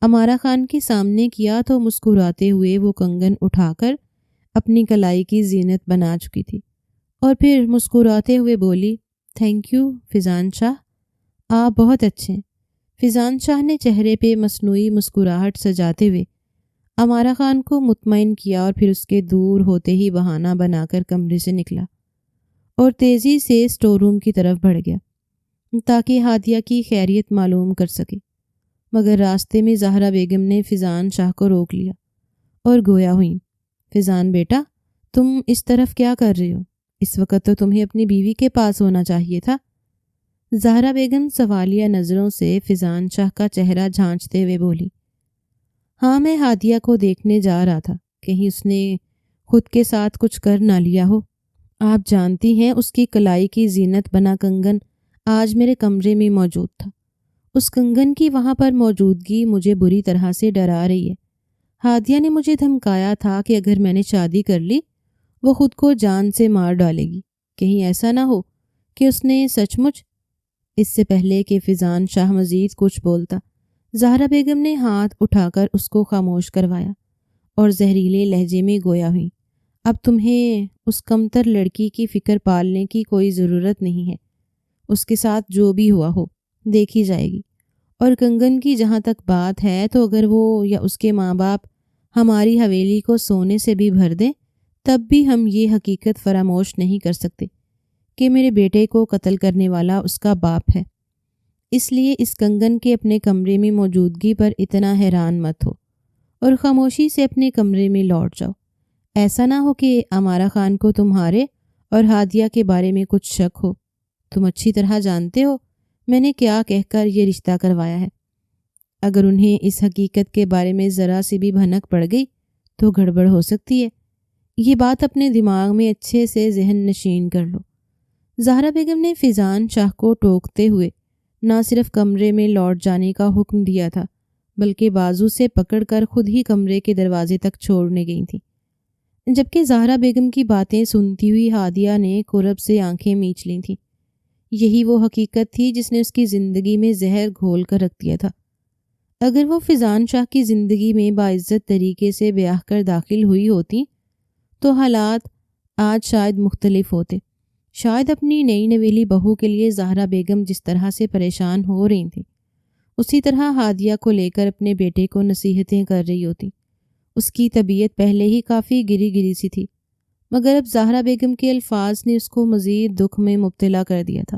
امارہ خان کے سامنے کیا تو مسکراتے ہوئے وہ کنگن اٹھا کر اپنی کلائی کی زینت بنا چکی تھی، اور پھر مسکراتے ہوئے بولی، تھینک یو فیضان شاہ، آپ بہت اچھے ہیں۔ فیضان شاہ نے چہرے پہ مصنوعی مسکراہٹ سجاتے ہوئے امارہ خان کو مطمئن کیا، اور پھر اس کے دور ہوتے ہی بہانہ بنا کر کمرے سے نکلا اور تیزی سے اسٹور روم کی طرف بڑھ گیا تاکہ ہادیہ کی خیریت معلوم کر سکے، مگر راستے میں زہرا بیگم نے فیضان شاہ کو روک لیا اور گویا ہوئیں، فیضان بیٹا، تم اس طرف کیا کر رہے ہو؟ اس وقت تو تمہیں اپنی بیوی کے پاس ہونا چاہیے تھا۔ زہرا بیگم سوالیہ نظروں سے فیضان شاہ کا چہرہ جھانچتے ہوئے بولی، ہاں میں ہادیہ کو دیکھنے جا رہا تھا، کہیں اس نے خود کے ساتھ کچھ کر نہ لیا ہو۔ آپ جانتی ہیں اس کی کلائی کی زینت بنا کنگن آج میرے کمرے میں موجود تھا۔ اس کنگن کی وہاں پر موجودگی مجھے بری طرح سے ڈرا رہی ہے۔ ہادیہ نے مجھے دھمکایا تھا کہ اگر میں نے شادی کر لی وہ خود کو جان سے مار ڈالے گی۔ کہیں ایسا نہ ہو کہ اس نے سچ مچ۔ اس سے پہلے کہ فیضان شاہ مزید کچھ بولتا، زہرا بیگم نے ہاتھ اٹھا کر اس کو خاموش کروایا اور زہریلے لہجے میں گویا ہوئی، اب تمہیں اس کمتر لڑکی کی فکر پالنے کی کوئی ضرورت نہیں ہے۔ اس کے ساتھ جو بھی ہوا ہو دیکھی جائے گی، اور کنگن کی جہاں تک بات ہے تو اگر وہ یا اس کے ماں باپ ہماری حویلی کو سونے سے بھی بھر دیں تب بھی ہم یہ حقیقت فراموش نہیں کر سکتے کہ میرے بیٹے کو قتل کرنے والا اس کا باپ ہے۔ اس لیے اس کنگن کے اپنے کمرے میں موجودگی پر اتنا حیران مت ہو اور خاموشی سے اپنے کمرے میں لوٹ جاؤ۔ ایسا نہ ہو کہ امارہ خان کو تمہارے اور ہادیہ کے بارے میں کچھ شک ہو۔ تم اچھی طرح جانتے ہو میں نے کیا کہہ کر یہ رشتہ کروایا ہے۔ اگر انہیں اس حقیقت کے بارے میں ذرا سی بھی بھنک پڑ گئی تو گڑبڑ ہو سکتی ہے۔ یہ بات اپنے دماغ میں اچھے سے ذہن نشین کر لو۔ زہرا بیگم نے فیضان شاہ کو ٹوکتے ہوئے نہ صرف کمرے میں لوٹ جانے کا حکم دیا تھا بلکہ بازو سے پکڑ کر خود ہی کمرے کے دروازے تک چھوڑنے گئی تھی۔ جبکہ زہرا بیگم کی باتیں سنتی ہوئی ہادیہ نے کرب سے آنکھیں میچ لی تھیں۔ یہی وہ حقیقت تھی جس نے اس کی زندگی میں زہر گھول کر رکھ دیا تھا۔ اگر وہ فیضان شاہ کی زندگی میں باعزت طریقے سے بیاہ کر داخل ہوئی ہوتی تو حالات آج شاید مختلف ہوتے۔ شاید اپنی نئی نویلی بہو کے لیے زہرا بیگم جس طرح سے پریشان ہو رہی تھیں اسی طرح ہادیہ کو لے کر اپنے بیٹے کو نصیحتیں کر رہی ہوتی۔ اس کی طبیعت پہلے ہی کافی گری گری سی تھی، مگر اب زہرا بیگم کے الفاظ نے اس کو مزید دکھ میں مبتلا کر دیا تھا۔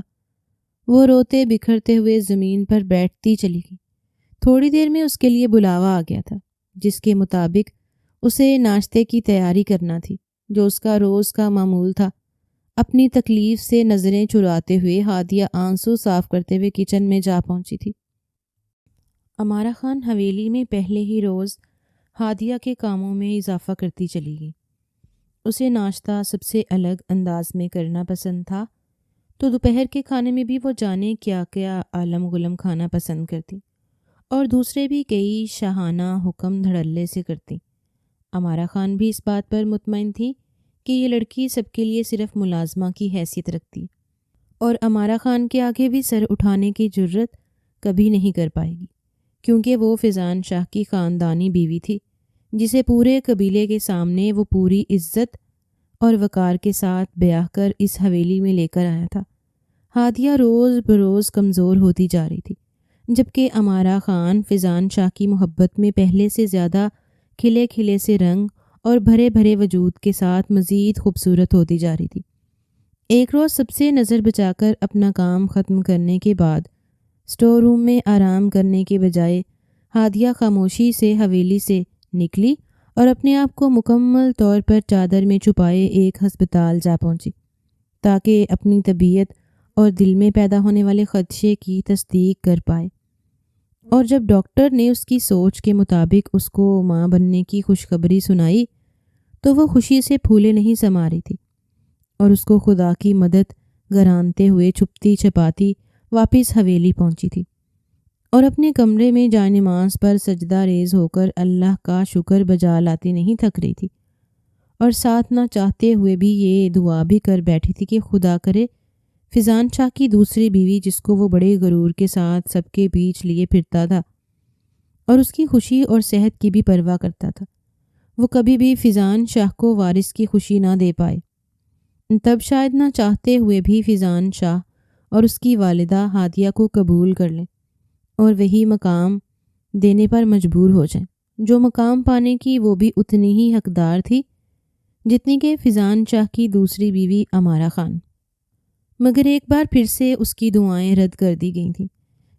وہ روتے بکھرتے ہوئے زمین پر بیٹھتی چلی گئی۔ تھوڑی دیر میں اس کے لیے بلاوا آ گیا تھا جس کے مطابق اسے ناشتے کی تیاری کرنا تھی جو اس کا روز کا معمول تھا۔ اپنی تکلیف سے نظریں چراتے ہوئے ہادیہ آنسو صاف کرتے ہوئے کچن میں جا پہنچی تھی۔ امارہ خان حویلی میں پہلے ہی روز ہادیہ کے کاموں میں اضافہ کرتی چلی گئی۔ اسے ناشتہ سب سے الگ انداز میں کرنا پسند تھا تو دوپہر کے کھانے میں بھی وہ جانے کیا کیا عالم غلم کھانا پسند کرتی اور دوسرے بھی کئی شاہانہ حکم دھڑلے سے کرتی۔ امارہ خان بھی اس بات پر مطمئن تھی کہ یہ لڑکی سب کے لیے صرف ملازمہ کی حیثیت رکھتی اور امارہ خان کے آگے بھی سر اٹھانے کی جرت کبھی نہیں کر پائے گی، کیونکہ وہ فیضان شاہ کی خاندانی بیوی تھی جسے پورے قبیلے کے سامنے وہ پوری عزت اور وقار کے ساتھ بیاہ کر اس حویلی میں لے کر آیا تھا۔ ہادیہ روز بروز کمزور ہوتی جا رہی تھی جبکہ امارہ خان فیضان شاہ کی محبت میں پہلے سے زیادہ کھلے کھلے سے رنگ اور بھرے بھرے وجود کے ساتھ مزید خوبصورت ہوتی جا رہی تھی۔ ایک روز سب سے نظر بچا کر اپنا کام ختم کرنے کے بعد اسٹور روم میں آرام کرنے کے بجائے ہادیہ خاموشی سے حویلی سے نکلی اور اپنے آپ کو مکمل طور پر چادر میں چھپائے ایک ہسپتال جا پہنچی تاکہ اپنی طبیعت اور دل میں پیدا ہونے والے خدشے کی تصدیق کر پائے۔ اور جب ڈاکٹر نے اس کی سوچ کے مطابق اس کو ماں بننے کی خوشخبری سنائی تو وہ خوشی سے پھولے نہیں سما رہی تھی اور اس کو خدا کی مدد گرانتے ہوئے چھپتی چھپاتی واپس حویلی پہنچی تھی اور اپنے کمرے میں جائے نماز پر سجدہ ریز ہو کر اللہ کا شکر بجا لاتی نہیں تھک رہی تھی، اور ساتھ نہ چاہتے ہوئے بھی یہ دعا بھی کر بیٹھی تھی کہ خدا کرے فیضان شاہ کی دوسری بیوی جس کو وہ بڑے غرور کے ساتھ سب کے بیچ لیے پھرتا تھا اور اس کی خوشی اور صحت کی بھی پرواہ کرتا تھا، وہ کبھی بھی فیضان شاہ کو وارث کی خوشی نہ دے پائے۔ تب شاید نہ چاہتے ہوئے بھی فیضان شاہ اور اس کی والدہ ہادیہ کو قبول کر لیں اور وہی مقام دینے پر مجبور ہو جائیں جو مقام پانے کی وہ بھی اتنی ہی حقدار تھی جتنی کہ فیضان شاہ کی دوسری بیوی امارہ خان۔ مگر ایک بار پھر سے اس کی دعائیں رد کر دی گئی تھیں۔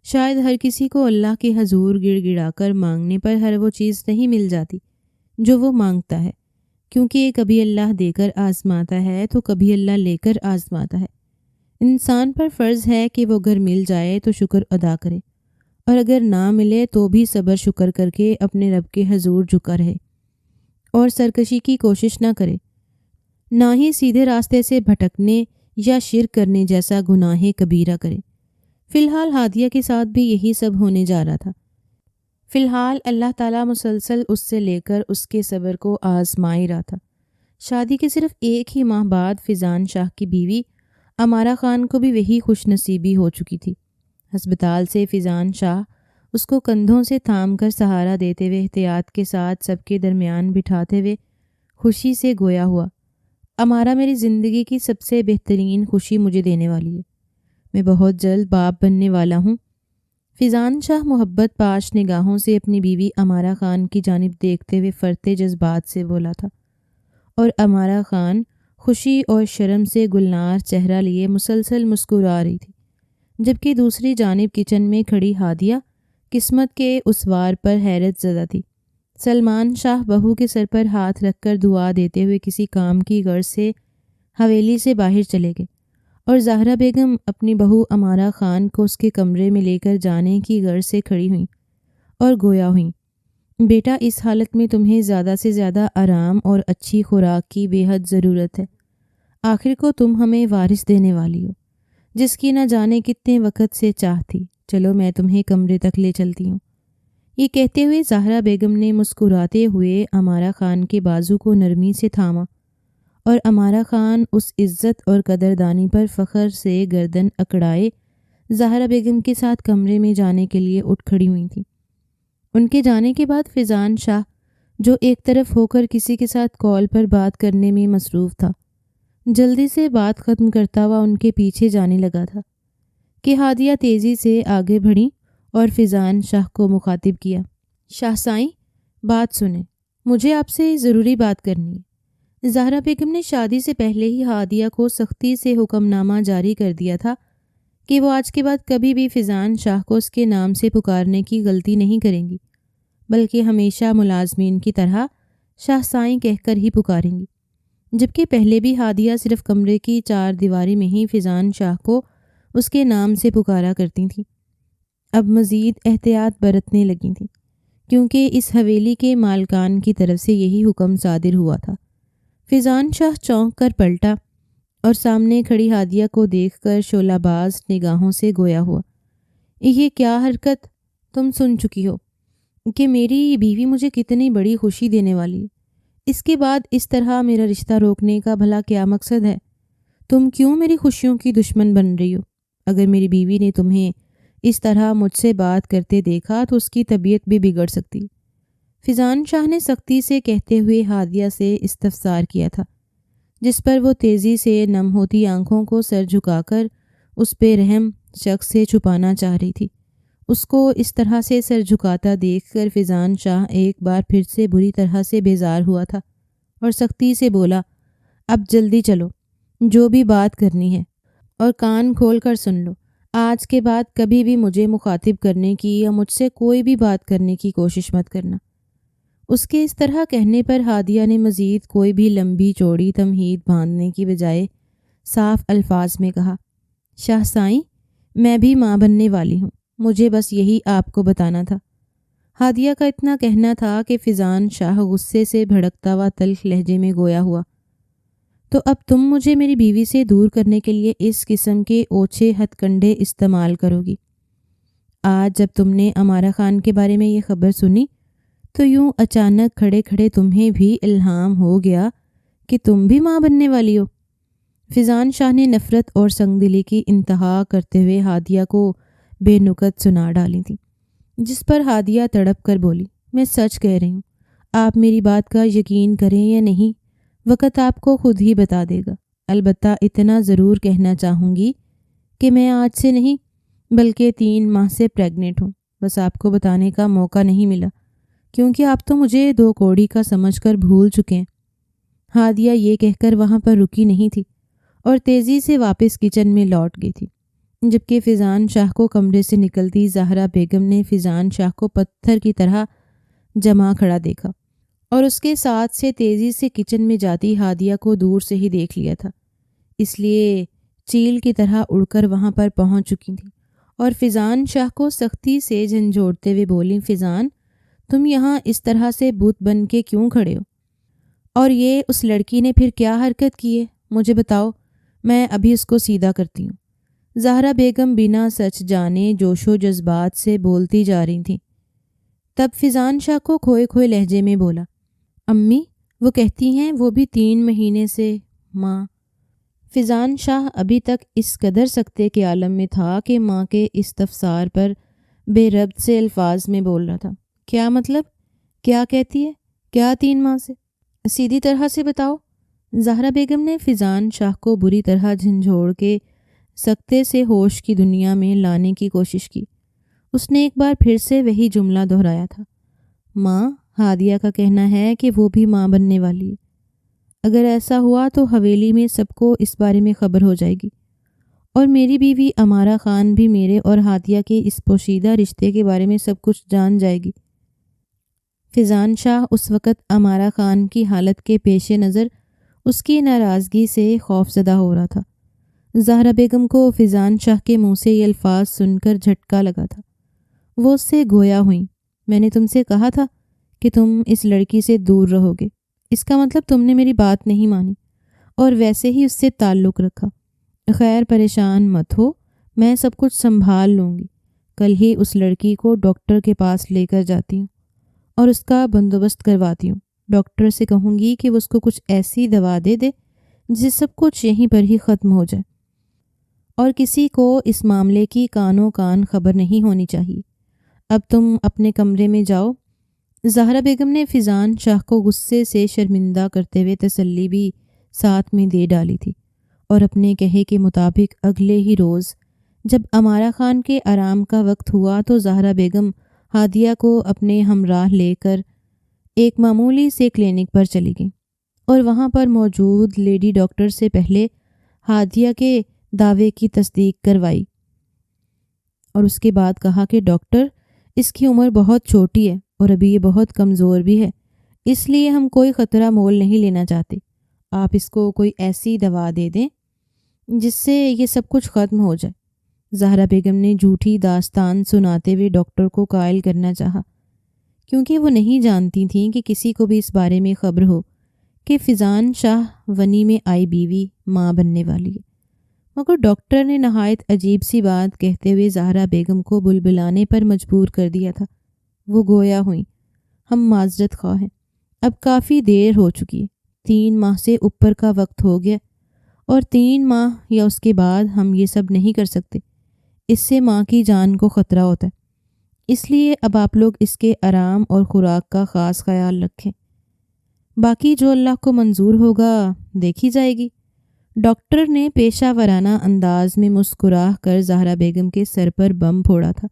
شاید ہر کسی کو اللہ کے حضور گڑ گڑا کر مانگنے پر ہر وہ چیز نہیں مل جاتی جو وہ مانگتا ہے، کیونکہ کبھی اللہ دے کر آزماتا ہے تو کبھی اللہ لے کر آزماتا ہے۔ انسان پر فرض ہے کہ وہ اگر مل جائے تو شکر ادا کرے اور اگر نہ ملے تو بھی صبر شکر کر کے اپنے رب کے حضور جھکا رہے اور سرکشی کی کوشش نہ کرے۔ نہ ہی سیدھے راستے سے بھٹکنے یا شرک کرنے جیسا گناہ کبیرہ کرے۔ فی الحال ہادیہ کے ساتھ بھی یہی سب ہونے جا رہا تھا۔ فی الحال اللہ تعالیٰ مسلسل اس سے لے کر اس کے صبر کو آزمائے رہا تھا۔ شادی کے صرف ایک ہی ماہ بعد فیضان شاہ کی بیوی امارہ خان کو بھی وہی خوش نصیبی ہو چکی تھی۔ ہسپتال سے فیضان شاہ اس کو کندھوں سے تھام کر سہارا دیتے ہوئے احتیاط کے ساتھ سب کے درمیان بٹھاتے ہوئے خوشی سے گویا ہوا، امارہ میری زندگی کی سب سے بہترین خوشی مجھے دینے والی ہے، میں بہت جلد باپ بننے والا ہوں۔ فیضان شاہ محبت پاش نگاہوں سے اپنی بیوی امارہ خان کی جانب دیکھتے ہوئے فرتے جذبات سے بولا تھا، اور امارہ خان خوشی اور شرم سے گلنار چہرہ لیے مسلسل مسکرا رہی تھی، جبکہ دوسری جانب کچن میں کھڑی ہادیہ قسمت کے اس وار پر حیرت زدہ تھی۔ سلمان شاہ بہو کے سر پر ہاتھ رکھ کر دعا دیتے ہوئے کسی کام کی غرض سے حویلی سے باہر چلے گئے، اور زہرا بیگم اپنی بہو امارہ خان کو اس کے کمرے میں لے کر جانے کی غرض سے کھڑی ہوئیں اور گویا ہوئیں، بیٹا اس حالت میں تمہیں زیادہ سے زیادہ آرام اور اچھی خوراک کی بے حد ضرورت ہے، آخر کو تم ہمیں وارث دینے والی ہو جس کی نہ جانے کتنے وقت سے چاہ تھی، چلو میں تمہیں کمرے تک لے چلتی ہوں۔ یہ کہتے ہوئے زہرا بیگم نے مسکراتے ہوئے امارہ خان کے بازو کو نرمی سے تھاما، اور امارہ خان اس عزت اور قدردانی پر فخر سے گردن اکڑائے زہرا بیگم کے ساتھ کمرے میں جانے کے لیے اٹھ کھڑی ہوئی تھیں۔ ان کے جانے کے بعد فیضان شاہ جو ایک طرف ہو کر کسی کے ساتھ کال پر بات کرنے میں مصروف تھا، جلدی سے بات ختم کرتا ہوا ان کے پیچھے جانے لگا تھا کہ ہادیہ تیزی سے آگے بڑھیں اور فیضان شاہ کو مخاطب کیا، شاہ سائیں بات سنیں، مجھے آپ سے ضروری بات کرنی ہے۔ زہرا بیگم نے شادی سے پہلے ہی ہادیہ کو سختی سے حکم نامہ جاری کر دیا تھا کہ وہ آج کے بعد کبھی بھی فیضان شاہ کو اس کے نام سے پکارنے کی غلطی نہیں کریں گی، بلکہ ہمیشہ ملازمین کی طرح شاہ سائیں کہہ کر ہی پکاریں گی، جبکہ پہلے بھی ہادیہ صرف کمرے کی چار دیواری میں ہی فیضان شاہ کو اس کے نام سے پکارا کرتی تھیں۔ اب مزید احتیاط برتنے لگی تھیں، کیونکہ اس حویلی کے مالکان کی طرف سے یہی حکم صادر ہوا تھا۔ فیضان شاہ چونک کر پلٹا اور سامنے کھڑی ہادیہ کو دیکھ کر شعلہ باز نگاہوں سے گویا ہوا، یہ کیا حرکت تم سن چکی ہو کہ میری بیوی مجھے کتنی بڑی خوشی دینے والی ہے، اس کے بعد اس طرح میرا رشتہ روکنے کا بھلا کیا مقصد ہے؟ تم کیوں میری خوشیوں کی دشمن بن رہی ہو؟ اگر میری بیوی نے تمہیں اس طرح مجھ سے بات کرتے دیکھا تو اس کی طبیعت بھی بگڑ سکتی۔ فیضان شاہ نے سختی سے کہتے ہوئے ہادیہ سے استفسار کیا تھا، جس پر وہ تیزی سے نم ہوتی آنکھوں کو سر جھکا کر اس بے رحم شخص سے چھپانا چاہ رہی تھی۔ اس کو اس طرح سے سر جھکاتا دیکھ کر فیضان شاہ ایک بار پھر سے بری طرح سے بیزار ہوا تھا اور سختی سے بولا، اب جلدی چلو، جو بھی بات کرنی ہے، اور کان کھول کر سن لو، آج کے بعد کبھی بھی مجھے مخاطب کرنے کی یا مجھ سے کوئی بھی بات کرنے کی کوشش مت کرنا۔ اس کے اس طرح کہنے پر ہادیہ نے مزید کوئی بھی لمبی چوڑی تمہید باندھنے کی بجائے صاف الفاظ میں کہا، شاہ سائیں میں بھی ماں بننے والی ہوں، مجھے بس یہی آپ کو بتانا تھا۔ ہادیہ کا اتنا کہنا تھا کہ فیضان شاہ غصے سے بھڑکتا ہوا تلخ لہجے میں گویا ہوا، تو اب تم مجھے میری بیوی سے دور کرنے کے لیے اس قسم کے اوچھے ہتھ کنڈے استعمال کرو گی؟ آج جب تم نے امارہ خان کے بارے میں یہ خبر سنی تو یوں اچانک کھڑے کھڑے تمہیں بھی الہام ہو گیا کہ تم بھی ماں بننے والی ہو؟ فیضان شاہ نے نفرت اور سنگ دلی کی انتہا کرتے ہوئے ہادیہ کو بے نکت سنا ڈالی تھی، جس پر ہادیہ تڑپ کر بولی، میں سچ کہہ رہی ہوں، آپ میری بات کا یقین کریں یا نہیں وقت آپ کو خود ہی بتا دے گا، البتہ اتنا ضرور کہنا چاہوں گی کہ میں آج سے نہیں بلکہ 3 ماہ سے پریگننٹ ہوں، بس آپ کو بتانے کا موقع نہیں ملا کیونکہ آپ تو مجھے 2 کوڑی کا سمجھ کر بھول چکے ہیں۔ ہادیہ یہ کہہ کر وہاں پر رکی نہیں تھی اور تیزی سے واپس کچن میں لوٹ گئی تھی، جبکہ فیضان شاہ کو کمرے سے نکلتی زہرا بیگم نے فیضان شاہ کو پتھر کی طرح جمع کھڑا دیکھا اور اس کے ساتھ سے تیزی سے کچن میں جاتی ہادیہ کو دور سے ہی دیکھ لیا تھا، اس لیے چیل کی طرح اڑ کر وہاں پر پہنچ چکی تھیں اور فیضان شاہ کو سختی سے جھنجھوڑتے ہوئے بولیں، فیضان تم یہاں اس طرح سے بت بن کے کیوں کھڑے ہو؟ اور یہ اس لڑکی نے پھر کیا حرکت کی ہے؟ مجھے بتاؤ، میں ابھی اس کو سیدھا کرتی ہوں۔ زہرا بیگم بنا سچ جانے جوش و جذبات سے بولتی جا رہی تھیں۔ تب فیضان شاہ کو کھوئے کھوئے لہجے میں بولا، امی وہ کہتی ہیں وہ بھی 3 مہینے سے ماں۔ فیضان شاہ ابھی تک اس قدر سکتے کے عالم میں تھا کہ ماں کے استفسار پر بے ربط سے الفاظ میں بول رہا تھا۔ کیا مطلب؟ کیا کہتی ہے؟ کیا 3 ماہ سے؟ سیدھی طرح سے بتاؤ۔ زہرا بیگم نے فیضان شاہ کو بری طرح جھنجھوڑ کے سکتے سے ہوش کی دنیا میں لانے کی کوشش کی۔ اس نے ایک بار پھر سے وہی جملہ دہرایا تھا، ماں، ہادیہ کا کہنا ہے کہ وہ بھی ماں بننے والی ہے۔ اگر ایسا ہوا تو حویلی میں سب کو اس بارے میں خبر ہو جائے گی، اور میری بیوی امارہ خان بھی میرے اور ہادیہ کے اس پوشیدہ رشتے کے بارے میں سب کچھ جان جائے گی۔ فیضان شاہ اس وقت امارہ خان کی حالت کے پیش نظر اس کی ناراضگی سے خوف زدہ ہو رہا تھا۔ زہرا بیگم کو فیضان شاہ کے منہ سے یہ الفاظ سن کر جھٹکا لگا تھا۔ وہ اس سے گویا ہوئیں، میں نے تم سے کہا تھا کہ تم اس لڑکی سے دور رہو گے، اس کا مطلب تم نے میری بات نہیں مانی اور ویسے ہی اس سے تعلق رکھا۔ خیر پریشان مت ہو، میں سب کچھ سنبھال لوں گی۔ کل ہی اس لڑکی کو ڈاکٹر کے پاس لے کر جاتی ہوں اور اس کا بندوبست کرواتی ہوں۔ ڈاکٹر سے کہوں گی کہ وہ اس کو کچھ ایسی دوا دے دے جس سب کچھ یہیں پر ہی ختم ہو جائے، اور کسی کو اس معاملے کی کانوں کان خبر نہیں ہونی چاہیے۔ اب تم اپنے کمرے میں جاؤ۔ زہرا بیگم نے فیضان شاہ کو غصے سے شرمندہ کرتے ہوئے تسلی بھی ساتھ میں دے ڈالی تھی، اور اپنے کہے کے مطابق اگلے ہی روز جب امارہ خان کے آرام کا وقت ہوا تو زہرا بیگم ہادیہ کو اپنے ہمراہ لے کر ایک معمولی سے کلینک پر چلی گئیں، اور وہاں پر موجود لیڈی ڈاکٹر سے پہلے ہادیہ کے دعوے کی تصدیق کروائی، اور اس کے بعد کہا کہ ڈاکٹر، اس کی عمر بہت چھوٹی ہے اور ابھی یہ بہت کمزور بھی ہے، اس لیے ہم کوئی خطرہ مول نہیں لینا چاہتے۔ آپ اس کو کوئی ایسی دوا دے دیں جس سے یہ سب کچھ ختم ہو جائے۔ زہرا بیگم نے جھوٹی داستان سناتے ہوئے ڈاکٹر کو قائل کرنا چاہا، کیونکہ وہ نہیں جانتی تھیں کہ کسی کو بھی اس بارے میں خبر ہو کہ فیضان شاہ ونی میں آئی بیوی ماں بننے والی ہے۔ مگر ڈاکٹر نے نہایت عجیب سی بات کہتے ہوئے زہرا بیگم کو بلبلانے پر مجبور کر دیا تھا۔ وہ گویا ہوئیں، ہم معذرت خواہ ہیں، اب کافی دیر ہو چکی ہے، 3 ماہ سے اوپر کا وقت ہو گیا، اور 3 ماہ یا اس کے بعد ہم یہ سب نہیں کر سکتے، اس سے ماں کی جان کو خطرہ ہوتا ہے، اس لیے اب آپ لوگ اس کے آرام اور خوراک کا خاص خیال رکھیں، باقی جو اللہ کو منظور ہوگا دیکھی جائے گی۔ ڈاکٹر نے پیشہ ورانہ انداز میں مسکرا کر زہرا بیگم کے سر پر بم پھوڑا تھا۔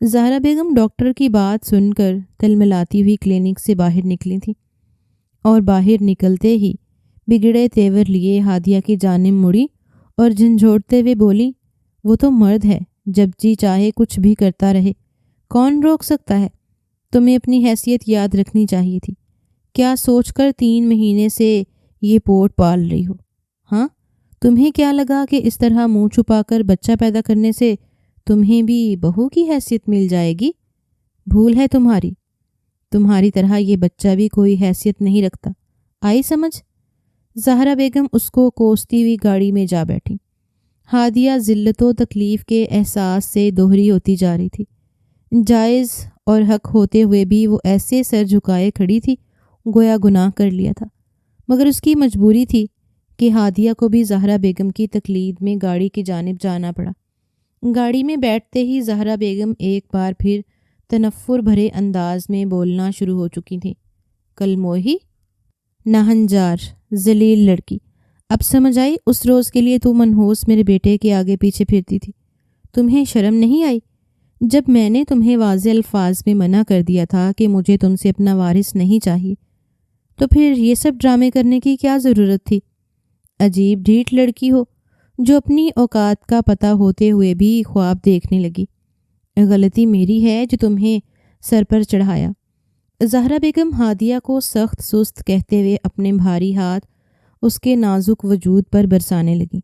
زہرا بیگم ڈاکٹر کی بات سن کر تلملاتی ہوئی کلینک سے باہر نکلی تھیں، اور باہر نکلتے ہی بگڑے تیور لیے ہادیہ کی جانب مڑی اور جھنجھوڑتے ہوئے بولی، وہ تو مرد ہے، جب جی چاہے کچھ بھی کرتا رہے، کون روک سکتا ہے؟ تمہیں اپنی حیثیت یاد رکھنی چاہیے تھی۔ کیا سوچ کر 3 مہینے سے یہ پوٹ پال رہی ہو؟ ہاں، تمہیں کیا لگا کہ اس طرح منہ چھپا کر بچہ پیدا کرنے سے تمہیں بھی بہو کی حیثیت مل جائے گی؟ بھول ہے تمہاری طرح یہ بچہ بھی کوئی حیثیت نہیں رکھتا، آئی سمجھ؟ زہرا بیگم اس کو کوستی ہوئی گاڑی میں جا بیٹھی۔ ہادیہ ذلت و تکلیف کے احساس سے دوہری ہوتی جا رہی تھی۔ جائز اور حق ہوتے ہوئے بھی وہ ایسے سر جھکائے کھڑی تھی گویا گناہ کر لیا تھا، مگر اس کی مجبوری تھی کہ ہادیہ کو بھی زہرا بیگم کی تقلید میں گاڑی کی جانب جانا پڑا۔ گاڑی میں بیٹھتے ہی زہرا بیگم ایک بار پھر تنفر بھرے انداز میں بولنا شروع ہو چکی تھیں۔ کل موہی، ناہنجار، ذلیل لڑکی، اب سمجھ آئی اس روز کے لیے تو منحوس میرے بیٹے کے آگے پیچھے پھرتی تھی؟ تمہیں شرم نہیں آئی جب میں نے تمہیں واضح الفاظ میں منع کر دیا تھا کہ مجھے تم سے اپنا وارث نہیں چاہیے؟ تو پھر یہ سب ڈرامے کرنے کی کیا ضرورت تھی؟ عجیب ڈھیٹ لڑکی ہو جو اپنی اوقات کا پتہ ہوتے ہوئے بھی خواب دیکھنے لگی۔ غلطی میری ہے جو تمہیں سر پر چڑھایا۔ زہرا بیگم ہادیہ کو سخت سست کہتے ہوئے اپنے بھاری ہاتھ اس کے نازک وجود پر برسانے لگیں۔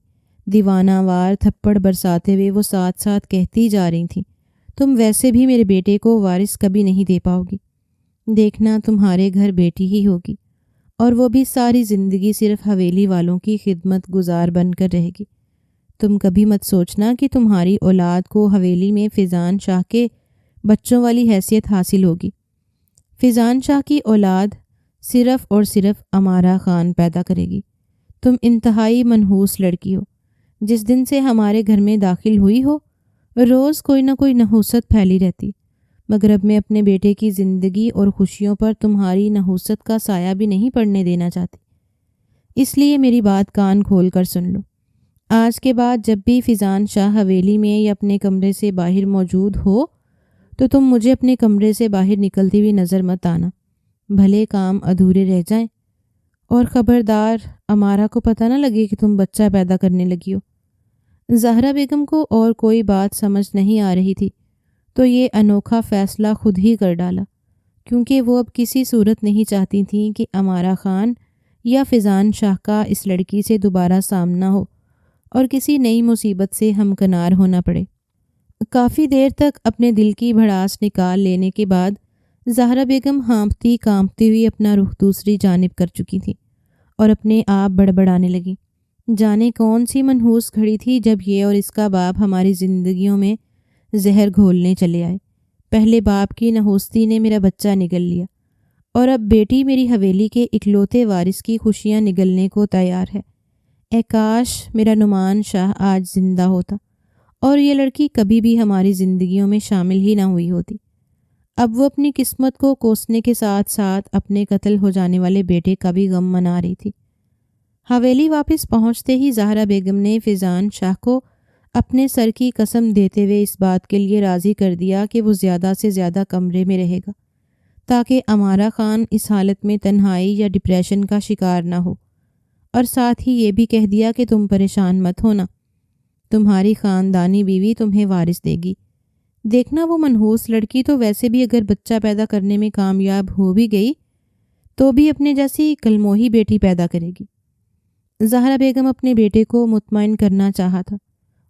دیوانہ وار تھپڑ برساتے ہوئے وہ ساتھ ساتھ کہتی جا رہی تھیں، تم ویسے بھی میرے بیٹے کو وارث کبھی نہیں دے پاؤ گی، دیکھنا تمہارے گھر بیٹی ہی ہوگی، اور وہ بھی ساری زندگی صرف حویلی والوں کی خدمت گزار بن کر رہے گی۔ تم کبھی مت سوچنا کہ تمہاری اولاد کو حویلی میں فیضان شاہ کے بچوں والی حیثیت حاصل ہوگی۔ فیضان شاہ کی اولاد صرف اور صرف امارہ خان پیدا کرے گی۔ تم انتہائی منحوس لڑکی ہو۔ جس دن سے ہمارے گھر میں داخل ہوئی ہو روز کوئی نہ کوئی نحوست پھیلی رہتی، مگر اب میں اپنے بیٹے کی زندگی اور خوشیوں پر تمہاری نحوست کا سایہ بھی نہیں پڑنے دینا چاہتی۔ اس لیے میری بات کان کھول کر سن لو۔ آج کے بعد جب بھی فیضان شاہ حویلی میں یا اپنے کمرے سے باہر موجود ہو تو تم مجھے اپنے کمرے سے باہر نکلتی ہوئی نظر مت آنا، بھلے کام ادھورے رہ جائیں، اور خبردار امارہ کو پتہ نہ لگے کہ تم بچہ پیدا کرنے لگی ہو۔ زہرا بیگم کو اور کوئی بات سمجھ نہیں آ رہی تھی تو یہ انوکھا فیصلہ خود ہی کر ڈالا، کیونکہ وہ اب کسی صورت نہیں چاہتی تھیں کہ امارہ خان یا فیضان شاہ کا اس لڑکی سے دوبارہ سامنا ہو اور کسی نئی مصیبت سے ہمکنار ہونا پڑے۔ کافی دیر تک اپنے دل کی بھڑاس نکال لینے کے بعد زہرا بیگم ہانپتی کانپتی ہوئی اپنا رخ دوسری جانب کر چکی تھی اور اپنے آپ بڑبڑانے لگی۔ جانے کون سی منحوس گھڑی تھی جب یہ اور اس کا باپ ہماری زندگیوں میں زہر گھولنے چلے آئے۔ پہلے باپ کی نحوستی نے میرا بچہ نگل لیا اور اب بیٹی میری حویلی کے اکلوتے وارث کی خوشیاں نگلنے کو تیار ہے۔ اے کاش میرا نعمان شاہ آج زندہ ہوتا اور یہ لڑکی کبھی بھی ہماری زندگیوں میں شامل ہی نہ ہوئی ہوتی۔ اب وہ اپنی قسمت کو کوسنے کے ساتھ ساتھ اپنے قتل ہو جانے والے بیٹے کا بھی غم منا رہی تھی۔ حویلی واپس پہنچتے ہی زہرا بیگم نے فیضان شاہ کو اپنے سر کی قسم دیتے ہوئے اس بات کے لیے راضی کر دیا کہ وہ زیادہ سے زیادہ کمرے میں رہے گا تاکہ امارہ خان اس حالت میں تنہائی یا ڈپریشن کا شکار نہ ہو، اور ساتھ ہی یہ بھی کہہ دیا کہ تم پریشان مت ہونا، تمہاری خاندانی بیوی تمہیں وارث دے گی۔ دیکھنا وہ منحوس لڑکی تو ویسے بھی اگر بچہ پیدا کرنے میں کامیاب ہو بھی گئی تو بھی اپنے جیسی کلموہی بیٹی پیدا کرے گی۔ زہرا بیگم اپنے بیٹے کو مطمئن کرنا چاہا تھا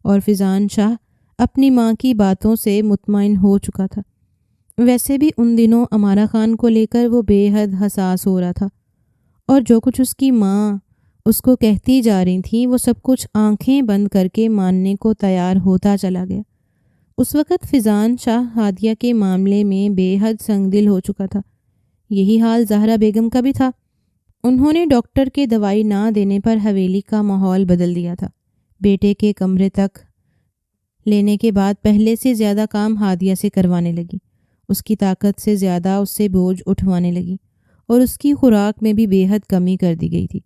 اور فیضان شاہ اپنی ماں کی باتوں سے مطمئن ہو چکا تھا۔ ویسے بھی ان دنوں امارہ خان کو لے کر وہ بے حد حساس ہو رہا تھا، اور جو کچھ اس کی ماں اس کو کہتی جا رہی تھیں وہ سب کچھ آنکھیں بند کر کے ماننے کو تیار ہوتا چلا گیا۔ اس وقت فیضان شاہ ہادیہ کے معاملے میں بے حد سنگ دل ہو چکا تھا۔ یہی حال زہرا بیگم کا بھی تھا۔ انہوں نے ڈاکٹر کے دوائی نہ دینے پر حویلی کا ماحول بدل دیا تھا۔ بیٹے کے کمرے تک لینے کے بعد پہلے سے زیادہ کام ہادیہ سے کروانے لگی، اس کی طاقت سے زیادہ اس سے بوجھ اٹھوانے لگی، اور اس کی خوراک میں بھی بے حد کمی کر دی گئی تھی۔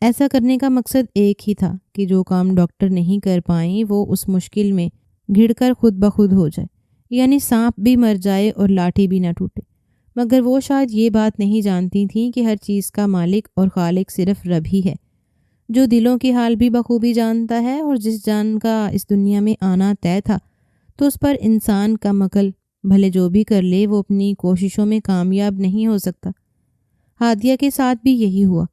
ایسا کرنے کا مقصد ایک ہی تھا کہ جو کام ڈاکٹر نہیں کر پائیں وہ اس مشکل میں گھڑ کر خود بخود ہو جائے، یعنی سانپ بھی مر جائے اور لاٹھی بھی نہ ٹوٹے۔ مگر وہ شاید یہ بات نہیں جانتی تھیں کہ ہر چیز کا مالک اور خالق صرف رب ہی ہے، جو دلوں کی حال بھی بخوبی جانتا ہے، اور جس جان کا اس دنیا میں آنا طے تھا تو اس پر انسان کا عقل بھلے جو بھی کر لے وہ اپنی کوششوں میں کامیاب نہیں ہو سکتا۔ ہادیہ کے ساتھ بھی یہی ہوا۔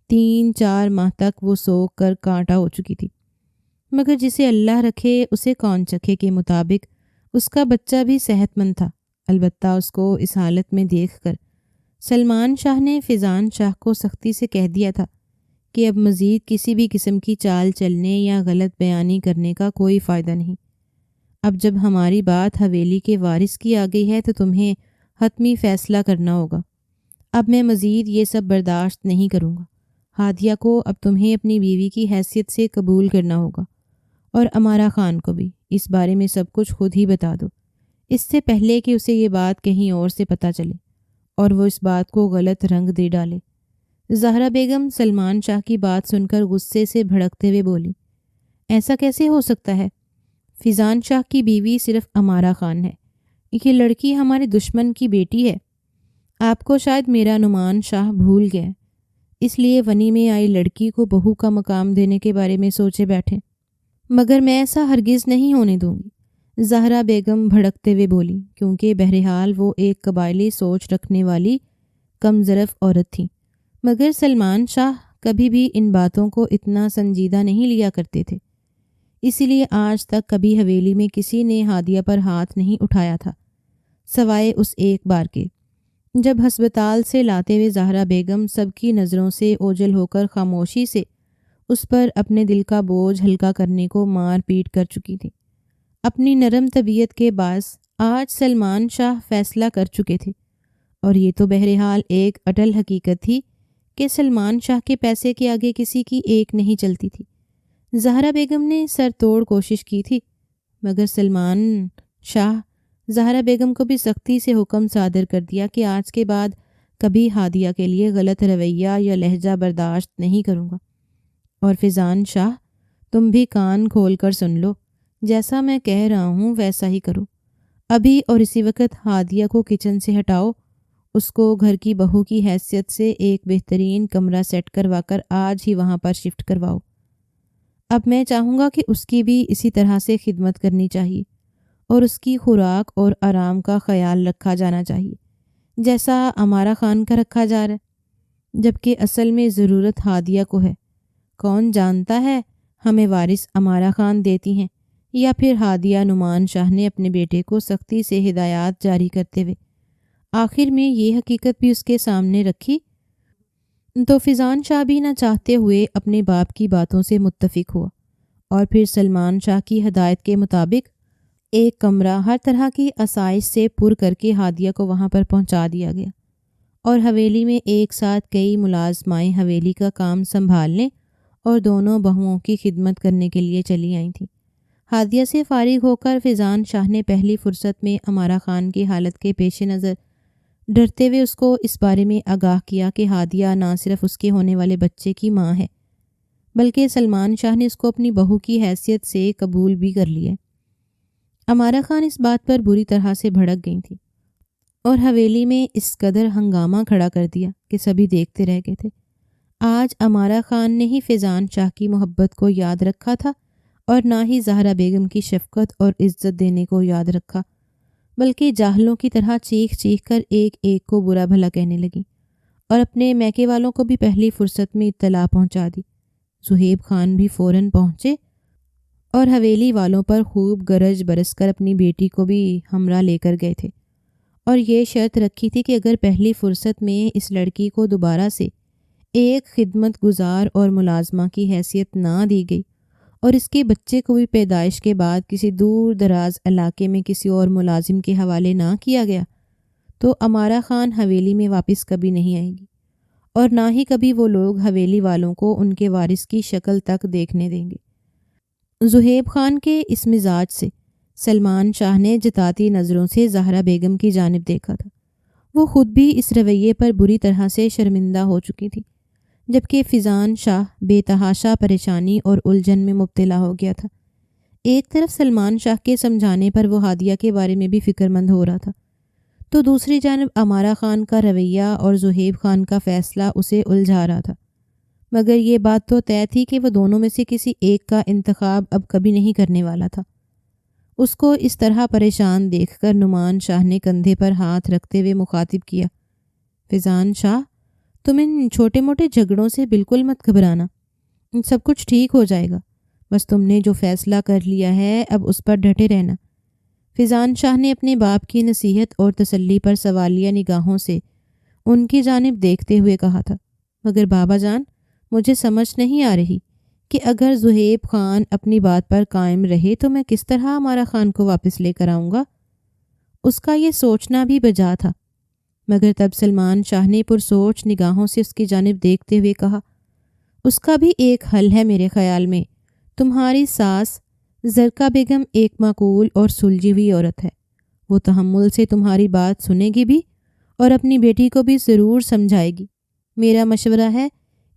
3-4 ماہ تک وہ سوکھ کر کانٹا ہو چکی تھی، مگر جسے اللہ رکھے اسے کون چکھے کے مطابق اس کا بچہ بھی صحت مند تھا۔ البتہ اس کو اس حالت میں دیکھ کر سلمان شاہ نے فیضان شاہ کو سختی سے کہہ دیا تھا کہ اب مزید کسی بھی قسم کی چال چلنے یا غلط بیانی کرنے کا کوئی فائدہ نہیں۔ اب جب ہماری بات حویلی کے وارث کی آ گئی ہے تو تمہیں حتمی فیصلہ کرنا ہوگا۔ اب میں مزید یہ سب برداشت نہیں کروں گا۔ ہادیہ کو اب تمہیں اپنی بیوی کی حیثیت سے قبول کرنا ہوگا، اور امارہ خان کو بھی اس بارے میں سب کچھ خود ہی بتا دو، اس سے پہلے کہ اسے یہ بات کہیں اور سے پتہ چلے اور وہ اس بات کو غلط رنگ دے ڈالے۔ زہرا بیگم سلمان شاہ کی بات سن کر غصے سے بھڑکتے ہوئے بولی، ایسا کیسے ہو سکتا ہے؟ فیضان شاہ کی بیوی صرف امارہ خان ہے، یہ لڑکی ہمارے دشمن کی بیٹی ہے۔ آپ کو شاید میرا نعمان شاہ بھول گئے، اس لیے ونی میں آئی لڑکی کو بہو کا مقام دینے کے بارے میں سوچے بیٹھے، مگر میں ایسا ہرگز نہیں ہونے دوں گی، زہرا بیگم بھڑکتے ہوئے بولی، کیونکہ بہرحال وہ ایک قبائلی سوچ رکھنے والی کم ظرف عورت تھیں، مگر سلمان شاہ کبھی بھی ان باتوں کو اتنا سنجیدہ نہیں لیا کرتے تھے، اسی لیے آج تک کبھی حویلی میں کسی نے ہادیہ پر ہاتھ نہیں اٹھایا تھا، سوائے اس ایک بار کے جب ہسپتال سے لاتے ہوئے زہرا بیگم سب کی نظروں سے اوجھل ہو کر خاموشی سے اس پر اپنے دل کا بوجھ ہلکا کرنے کو مار پیٹ کر چکی تھی، اپنی نرم طبیعت کے باعث آج سلمان شاہ فیصلہ کر چکے تھے، اور یہ تو بہرحال ایک اٹل حقیقت تھی کہ سلمان شاہ کے پیسے کے آگے کسی کی ایک نہیں چلتی تھی۔ زہرا بیگم نے سر توڑ کوشش کی تھی، مگر سلمان شاہ زہرا بیگم کو بھی سختی سے حکم صادر کر دیا کہ آج کے بعد کبھی ہادیہ کے لیے غلط رویہ یا لہجہ برداشت نہیں کروں گا، اور فیضان شاہ تم بھی کان کھول کر سن لو، جیسا میں کہہ رہا ہوں ویسا ہی کرو، ابھی اور اسی وقت ہادیہ کو کچن سے ہٹاؤ، اس کو گھر کی بہو کی حیثیت سے ایک بہترین کمرہ سیٹ کروا کر آج ہی وہاں پر شفٹ کرواؤ۔ اب میں چاہوں گا کہ اس کی بھی اسی طرح سے خدمت کرنی چاہیے، اور اس کی خوراک اور آرام کا خیال رکھا جانا چاہیے جیسا امارا خان کا رکھا جا رہا ہے، جبکہ اصل میں ضرورت ہادیہ کو ہے۔ کون جانتا ہے ہمیں وارث امارا خان دیتی ہیں، یا پھر ہادیہ نعمان شاہ نے اپنے بیٹے کو سختی سے ہدایات جاری کرتے ہوئے آخر میں یہ حقیقت بھی اس کے سامنے رکھی تو فیضان شاہ بھی نہ چاہتے ہوئے اپنے باپ کی باتوں سے متفق ہوا، اور پھر سلمان شاہ کی ہدایت کے مطابق ایک کمرہ ہر طرح کی آسائش سے پر کر کے ہادیہ کو وہاں پر پہنچا دیا گیا، اور حویلی میں ایک ساتھ کئی ملازمائیں حویلی کا کام سنبھالنے اور دونوں بہوؤں کی خدمت کرنے کے لیے چلی آئی تھیں۔ ہادیہ سے فارغ ہو کر فیضان شاہ نے پہلی فرصت میں امارا خان کی حالت کے پیش نظر ڈرتے ہوئے اس کو اس بارے میں آگاہ کیا کہ ہادیہ نہ صرف اس کے ہونے والے بچے کی ماں ہے، بلکہ سلمان شاہ نے اس کو اپنی بہو کی حیثیت سے قبول بھی کر لیا ہے۔ امارا خان اس بات پر بری طرح سے بھڑک گئی تھی، اور حویلی میں اس قدر ہنگامہ کھڑا کر دیا کہ سبھی دیکھتے رہ گئے تھے۔ آج امارا خان نے ہی فیضان شاہ کی محبت کو یاد رکھا تھا، اور نہ ہی زہرا بیگم کی شفقت اور عزت دینے کو یاد رکھا، بلکہ جاہلوں کی طرح چیخ چیخ کر ایک ایک کو برا بھلا کہنے لگی، اور اپنے میکے والوں کو بھی پہلی فرصت میں اطلاع پہنچا دی۔ زہیب خان بھی فوراً پہنچے اور حویلی والوں پر خوب گرج برس کر اپنی بیٹی کو بھی ہمراہ لے کر گئے تھے، اور یہ شرط رکھی تھی کہ اگر پہلی فرصت میں اس لڑکی کو دوبارہ سے ایک خدمت گزار اور ملازمہ کی حیثیت نہ دی گئی، اور اس کے بچے کو بھی پیدائش کے بعد کسی دور دراز علاقے میں کسی اور ملازم کے حوالے نہ کیا گیا، تو امارا خان حویلی میں واپس کبھی نہیں آئے گی، اور نہ ہی کبھی وہ لوگ حویلی والوں کو ان کے وارث کی شکل تک دیکھنے دیں گے۔ زہیب خان کے اس مزاج سے سلمان شاہ نے جتاتی نظروں سے زہرا بیگم کی جانب دیکھا تھا۔ وہ خود بھی اس رویے پر بری طرح سے شرمندہ ہو چکی تھی، جبکہ فیضان شاہ بے تحاشا پریشانی اور الجھن میں مبتلا ہو گیا تھا۔ ایک طرف سلمان شاہ کے سمجھانے پر وہ ہادیہ کے بارے میں بھی فکر مند ہو رہا تھا، تو دوسری جانب امارا خان کا رویہ اور زہیب خان کا فیصلہ اسے الجھا رہا تھا، مگر یہ بات تو طے تھی کہ وہ دونوں میں سے کسی ایک کا انتخاب اب کبھی نہیں کرنے والا تھا۔ اس کو اس طرح پریشان دیکھ کر نعمان شاہ نے کندھے پر ہاتھ رکھتے ہوئے مخاطب کیا، فیضان شاہ، تم ان چھوٹے موٹے جھگڑوں سے بالکل مت گھبرانا، سب کچھ ٹھیک ہو جائے گا، بس تم نے جو فیصلہ کر لیا ہے اب اس پر ڈٹے رہنا۔ فیضان شاہ نے اپنے باپ کی نصیحت اور تسلی پر سوالیہ نگاہوں سے ان کی جانب دیکھتے ہوئے کہا تھا، مگر بابا جان، مجھے سمجھ نہیں آ رہی کہ اگر زہیب خان اپنی بات پر قائم رہے تو میں کس طرح امارا خان کو واپس لے کر آؤں گا۔ اس کا یہ سوچنا بھی بجا تھا، مگر تب سلمان شاہ نے پرسوچ نگاہوں سے اس کی جانب دیکھتے ہوئے کہا، اس کا بھی ایک حل ہے میرے خیال میں۔ تمہاری ساس زرقا بیگم ایک معقول اور سلجھی ہوئی عورت ہے، وہ تحمل سے تمہاری بات سنے گی بھی اور اپنی بیٹی کو بھی ضرور سمجھائے گی۔ میرا مشورہ ہے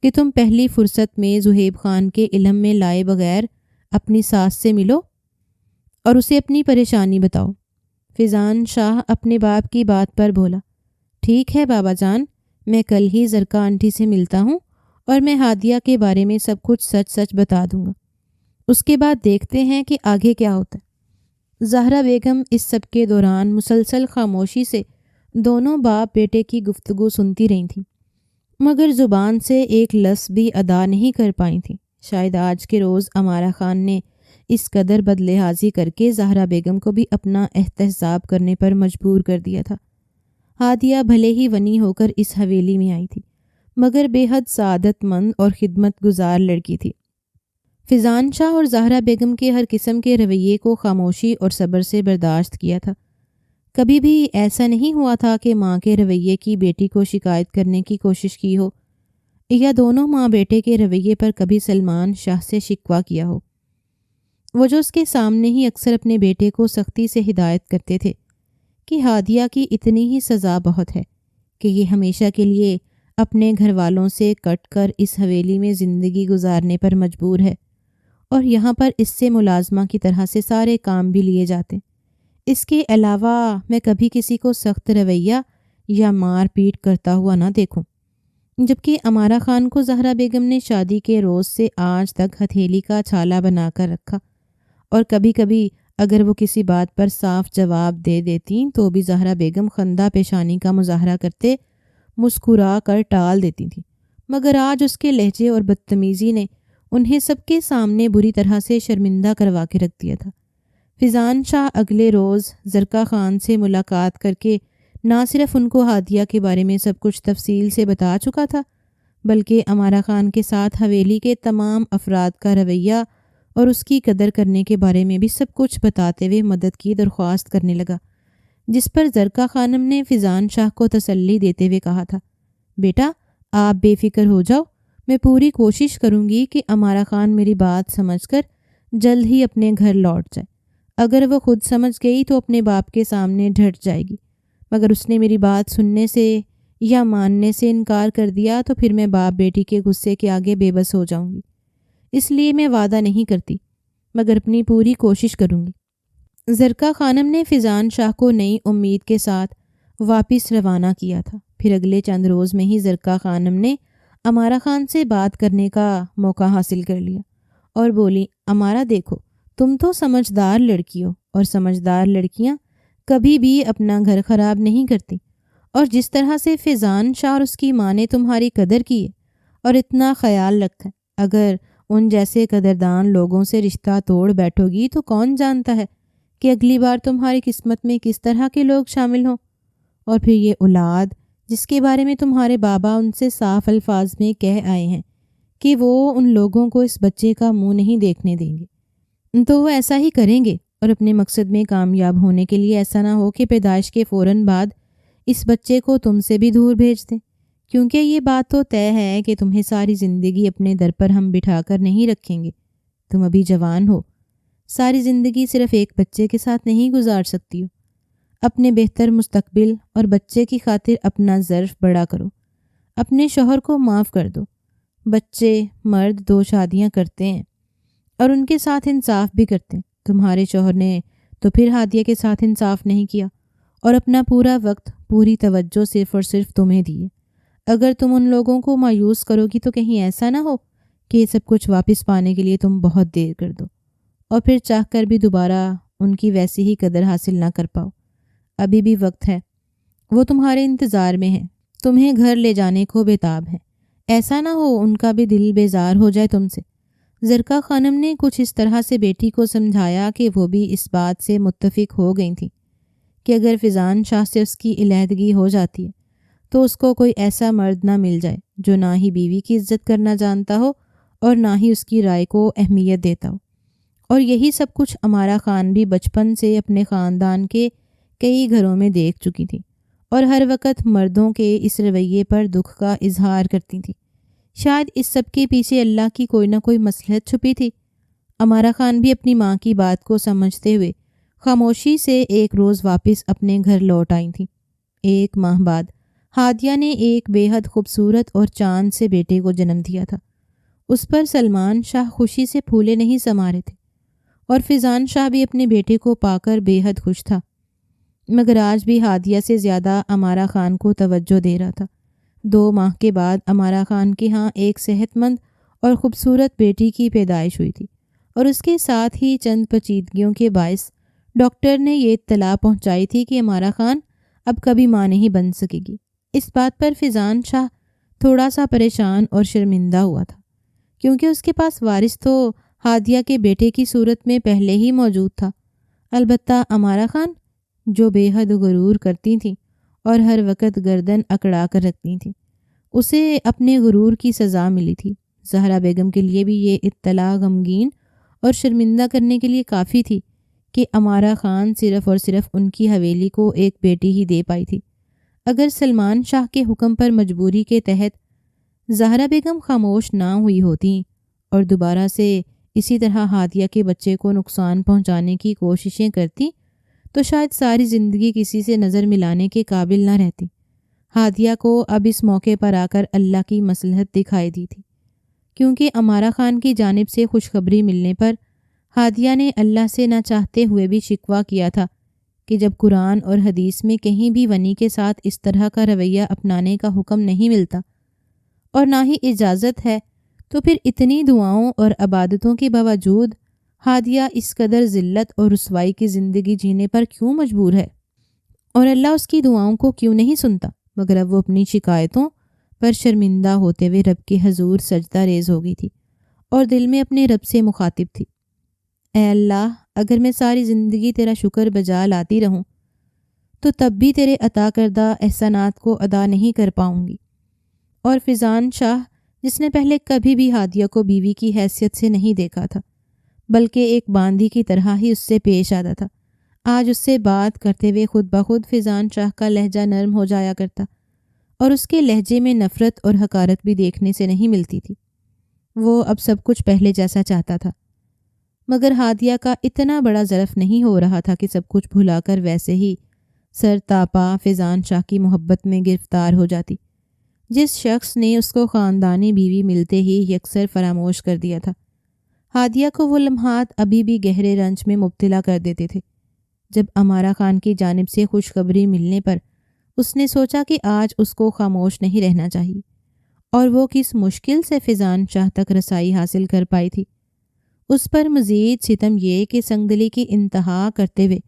کہ تم پہلی فرصت میں زہیب خان کے علم میں لائے بغیر اپنی ساس سے ملو اور اسے اپنی پریشانی بتاؤ۔ فیضان شاہ اپنے باپ کی بات پر بولا، ٹھیک ہے بابا جان، میں کل ہی زرقا آنٹی سے ملتا ہوں اور میں ہادیہ کے بارے میں سب کچھ سچ سچ بتا دوں گا، اس کے بعد دیکھتے ہیں کہ آگے کیا ہوتا ہے۔ زہرا بیگم اس سب کے دوران مسلسل خاموشی سے دونوں باپ بیٹے کی گفتگو سنتی رہی تھیں، مگر زبان سے ایک لفظ بھی ادا نہیں کر پائی تھیں۔ شاید آج کے روز امارا خان نے اس قدر بدلحاظی کر کے زہرا بیگم کو بھی اپنا احتساب کرنے پر مجبور کر دیا تھا۔ ہادیہ بھلے ہی ونی ہو کر اس حویلی میں آئی تھی، مگر بے حد سعادت مند اور خدمت گزار لڑکی تھی۔ فیضان شاہ اور زہرا بیگم کے ہر قسم کے رویے کو خاموشی اور صبر سے برداشت کیا تھا۔ کبھی بھی ایسا نہیں ہوا تھا کہ ماں کے رویے کی بیٹی کو شکایت کرنے کی کوشش کی ہو، یا دونوں ماں بیٹے کے رویے پر کبھی سلمان شاہ سے شکوہ کیا ہو۔ وہ جو اس کے سامنے ہی اکثر اپنے بیٹے کو سختی سے ہدایت کرتے تھے کہ ہادیہ کی اتنی ہی سزا بہت ہے کہ یہ ہمیشہ کے لیے اپنے گھر والوں سے کٹ کر اس حویلی میں زندگی گزارنے پر مجبور ہے، اور یہاں پر اس سے ملازمہ کی طرح سے سارے کام بھی لیے جاتے۔ اس کے علاوہ میں کبھی کسی کو سخت رویہ یا مار پیٹ کرتا ہوا نہ دیکھوں، جبکہ امارہ خان کو زہرا بیگم نے شادی کے روز سے آج تک ہتھیلی کا چھالا بنا کر رکھا، اور کبھی کبھی اگر وہ کسی بات پر صاف جواب دے دیتی تو بھی زہرا بیگم خندہ پیشانی کا مظاہرہ کرتے مسکرا کر ٹال دیتی تھیں، مگر آج اس کے لہجے اور بدتمیزی نے انہیں سب کے سامنے بری طرح سے شرمندہ کروا کے رکھ دیا تھا۔ فیضان شاہ اگلے روز زرکا خان سے ملاقات کر کے نہ صرف ان کو ہادیہ کے بارے میں سب کچھ تفصیل سے بتا چکا تھا، بلکہ امارہ خان کے ساتھ حویلی کے تمام افراد کا رویہ اور اس کی قدر کرنے کے بارے میں بھی سب کچھ بتاتے ہوئے مدد کی درخواست کرنے لگا، جس پر زرکا خانم نے فیضان شاہ کو تسلی دیتے ہوئے کہا تھا، بیٹا آپ بے فکر ہو جاؤ، میں پوری کوشش کروں گی کہ امارہ خان میری بات سمجھ کر جلد ہی اپنے گھر لوٹ جائے۔ اگر وہ خود سمجھ گئی تو اپنے باپ کے سامنے ڈٹ جائے گی، مگر اس نے میری بات سننے سے یا ماننے سے انکار کر دیا تو پھر میں باپ بیٹی کے غصے کے آگے بے بس ہو جاؤں گی۔ اس لیے میں وعدہ نہیں کرتی، مگر اپنی پوری کوشش کروں گی۔ زرکا خانم نے فیضان شاہ کو نئی امید کے ساتھ واپس روانہ کیا تھا۔ پھر اگلے چند روز میں ہی زرکا خانم نے امارہ خان سے بات کرنے کا موقع حاصل کر لیا اور بولی، امارہ دیکھو، تم تو سمجھدار لڑکی ہو، اور سمجھدار لڑکیاں کبھی بھی اپنا گھر خراب نہیں کرتی، اور جس طرح سے فیضان شاہ اور اس کی ماں نے تمہاری قدر کی ہے اور اتنا خیال رکھا ہے، اگر ان جیسے قدردان لوگوں سے رشتہ توڑ بیٹھو گی تو کون جانتا ہے کہ اگلی بار تمہاری قسمت میں کس طرح کے لوگ شامل ہوں۔ اور پھر یہ اولاد جس کے بارے میں تمہارے بابا ان سے صاف الفاظ میں کہہ آئے ہیں کہ وہ ان لوگوں کو اس بچے کا منہ نہیں دیکھنے دیں گے، تو وہ ایسا ہی کریں گے، اور اپنے مقصد میں کامیاب ہونے کے لیے ایسا نہ ہو کہ پیدائش کے فوراً بعد اس بچے کو تم سے بھی دور بھیج دیں، کیونکہ یہ بات تو طے ہے کہ تمہیں ساری زندگی اپنے در پر ہم بٹھا کر نہیں رکھیں گے۔ تم ابھی جوان ہو، ساری زندگی صرف ایک بچے کے ساتھ نہیں گزار سکتی ہو۔ اپنے بہتر مستقبل اور بچے کی خاطر اپنا ظرف بڑا کرو، اپنے شوہر کو معاف کر دو۔ بچے مرد 2 شادیاں کرتے ہیں اور ان کے ساتھ انصاف بھی کرتے ہیں، تمہارے شوہر نے تو پھر ہادیہ کے ساتھ انصاف نہیں کیا اور اپنا پورا وقت پوری توجہ صرف اور صرف تمہیں دی ہے۔ اگر تم ان لوگوں کو مایوس کرو گی تو کہیں ایسا نہ ہو کہ یہ سب کچھ واپس پانے کے لیے تم بہت دیر کر دو اور پھر چاہ کر بھی دوبارہ ان کی ویسی ہی قدر حاصل نہ کر پاؤ۔ ابھی بھی وقت ہے، وہ تمہارے انتظار میں ہیں، تمہیں گھر لے جانے کو بےتاب ہیں، ایسا نہ ہو ان کا بھی دل بیزار ہو جائے تم سے۔ زرکا خانم نے کچھ اس طرح سے بیٹی کو سمجھایا کہ وہ بھی اس بات سے متفق ہو گئی تھیں کہ اگر فیضان شاہ سے اس کی علیحدگی ہو جاتی ہے تو اس کو کوئی ایسا مرد نہ مل جائے جو نہ ہی بیوی کی عزت کرنا جانتا ہو اور نہ ہی اس کی رائے کو اہمیت دیتا ہو۔ اور یہی سب کچھ امارہ خان بھی بچپن سے اپنے خاندان کے کئی گھروں میں دیکھ چکی تھی، اور ہر وقت مردوں کے اس رویے پر دکھ کا اظہار کرتی تھی۔ شاید اس سب کے پیچھے اللہ کی کوئی نہ کوئی مصلحت چھپی تھی۔ امارہ خان بھی اپنی ماں کی بات کو سمجھتے ہوئے خاموشی سے ایک روز واپس اپنے گھر لوٹ آئی تھیں۔ 1 ماہ بعد ہادیہ نے ایک بے حد خوبصورت اور چاند سے بیٹے کو جنم دیا تھا۔ اس پر سلمان شاہ خوشی سے پھولے نہیں سما رہے تھے، اور فیضان شاہ بھی اپنے بیٹے کو پا کر بے حد خوش تھا، مگر آج بھی ہادیہ سے زیادہ امارہ خان کو توجہ دے رہا تھا۔ 2 ماہ کے بعد امارہ خان کے ہاں ایک صحت مند اور خوبصورت بیٹی کی پیدائش ہوئی تھی، اور اس کے ساتھ ہی چند پیچیدگیوں کے باعث ڈاکٹر نے یہ اطلاع پہنچائی تھی کہ امارہ خان اب کبھی ماں نہیں بن سکے گی۔ اس بات پر فیضان شاہ تھوڑا سا پریشان اور شرمندہ ہوا تھا، کیونکہ اس کے پاس وارث تو ہادیہ کے بیٹے کی صورت میں پہلے ہی موجود تھا۔ البتہ امارہ خان جو بے حد غرور کرتی تھیں اور ہر وقت گردن اکڑا کر رکھتی تھیں۔ اسے اپنے غرور کی سزا ملی تھی۔ زہرا بیگم کے لیے بھی یہ اطلاع غمگین اور شرمندہ کرنے کے لیے کافی تھی کہ امارہ خان صرف اور صرف ان کی حویلی کو ایک بیٹی ہی دے پائی تھی۔ اگر سلمان شاہ کے حکم پر مجبوری کے تحت زہرا بیگم خاموش نہ ہوئی ہوتیں اور دوبارہ سے اسی طرح ہادیہ کے بچے کو نقصان پہنچانے کی کوششیں کرتی تو شاید ساری زندگی کسی سے نظر ملانے کے قابل نہ رہتی۔ ہادیہ کو اب اس موقع پر آ کر اللہ کی مصلحت دکھائی دی تھی، کیونکہ امارہ خان کی جانب سے خوشخبری ملنے پر ہادیہ نے اللہ سے نہ چاہتے ہوئے بھی شکوہ کیا تھا کہ جب قرآن اور حدیث میں کہیں بھی ونی کے ساتھ اس طرح کا رویہ اپنانے کا حکم نہیں ملتا اور نہ ہی اجازت ہے، تو پھر اتنی دعاؤں اور عبادتوں کے باوجود ہادیہ اس قدر ذلت اور رسوائی کی زندگی جینے پر کیوں مجبور ہے، اور اللہ اس کی دعاؤں کو کیوں نہیں سنتا؟ مگر اب وہ اپنی شکایتوں پر شرمندہ ہوتے ہوئے رب کے حضور سجدہ ریز ہو گئی تھی اور دل میں اپنے رب سے مخاطب تھی، اے اللہ، اگر میں ساری زندگی تیرا شکر بجا لاتی رہوں تو تب بھی تیرے عطا کردہ احسانات کو ادا نہیں کر پاؤں گی۔ اور فیضان شاہ، جس نے پہلے کبھی بھی ہادیہ کو بیوی کی حیثیت سے نہیں دیکھا تھا بلکہ ایک باندھی کی طرح ہی اس سے پیش آتا تھا، آج اس سے بات کرتے ہوئے خود بخود فیضان شاہ کا لہجہ نرم ہو جایا کرتا اور اس کے لہجے میں نفرت اور حقارت بھی دیکھنے سے نہیں ملتی تھی۔ وہ اب سب کچھ پہلے جیسا چاہتا تھا، مگر ہادیہ کا اتنا بڑا ظرف نہیں ہو رہا تھا کہ سب کچھ بھلا کر ویسے ہی سر تاپا فیضان شاہ کی محبت میں گرفتار ہو جاتی، جس شخص نے اس کو خاندانی بیوی ملتے ہی یکسر فراموش کر دیا تھا۔ ہادیہ کو وہ لمحات ابھی بھی گہرے رنج میں مبتلا کر دیتے تھے۔ جب امارہ خان کی جانب سے خوشخبری ملنے پر اس نے سوچا کہ آج اس کو خاموش نہیں رہنا چاہیے، اور وہ کس مشکل سے فیضان شاہ تک رسائی حاصل کر پائی تھی۔ اس پر مزید ستم یہ کہ سنگدلی کی انتہا کرتے ہوئے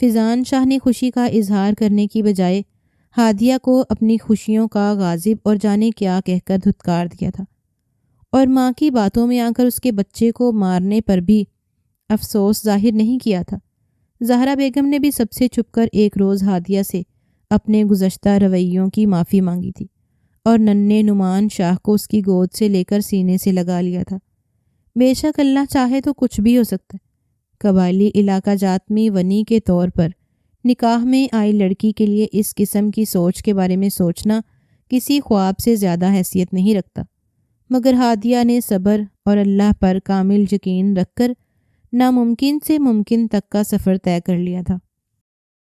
فیضان شاہ نے خوشی کا اظہار کرنے کی بجائے ہادیہ کو اپنی خوشیوں کا غاضب اور جانے کیا کہہ کر دھتکار دیا تھا، اور ماں کی باتوں میں آ کر اس کے بچے کو مارنے پر بھی افسوس ظاہر نہیں کیا تھا۔ زہرا بیگم نے بھی سب سے چھپ کر ایک روز ہادیہ سے اپنے گزشتہ رویوں کی معافی مانگی تھی اور ننھے نعمان شاہ کو اس کی گود سے لے کر سینے سے لگا لیا تھا۔ بے شک اللہ چاہے تو کچھ بھی ہو سکتا ہے۔ قبائلی علاقہ جات میں ونی کے طور پر نکاح میں آئی لڑکی کے لیے اس قسم کی سوچ کے بارے میں سوچنا کسی خواب سے زیادہ حیثیت نہیں رکھتا، مگر ہادیہ نے صبر اور اللہ پر کامل یقین رکھ کر ناممکن سے ممکن تک کا سفر طے کر لیا تھا۔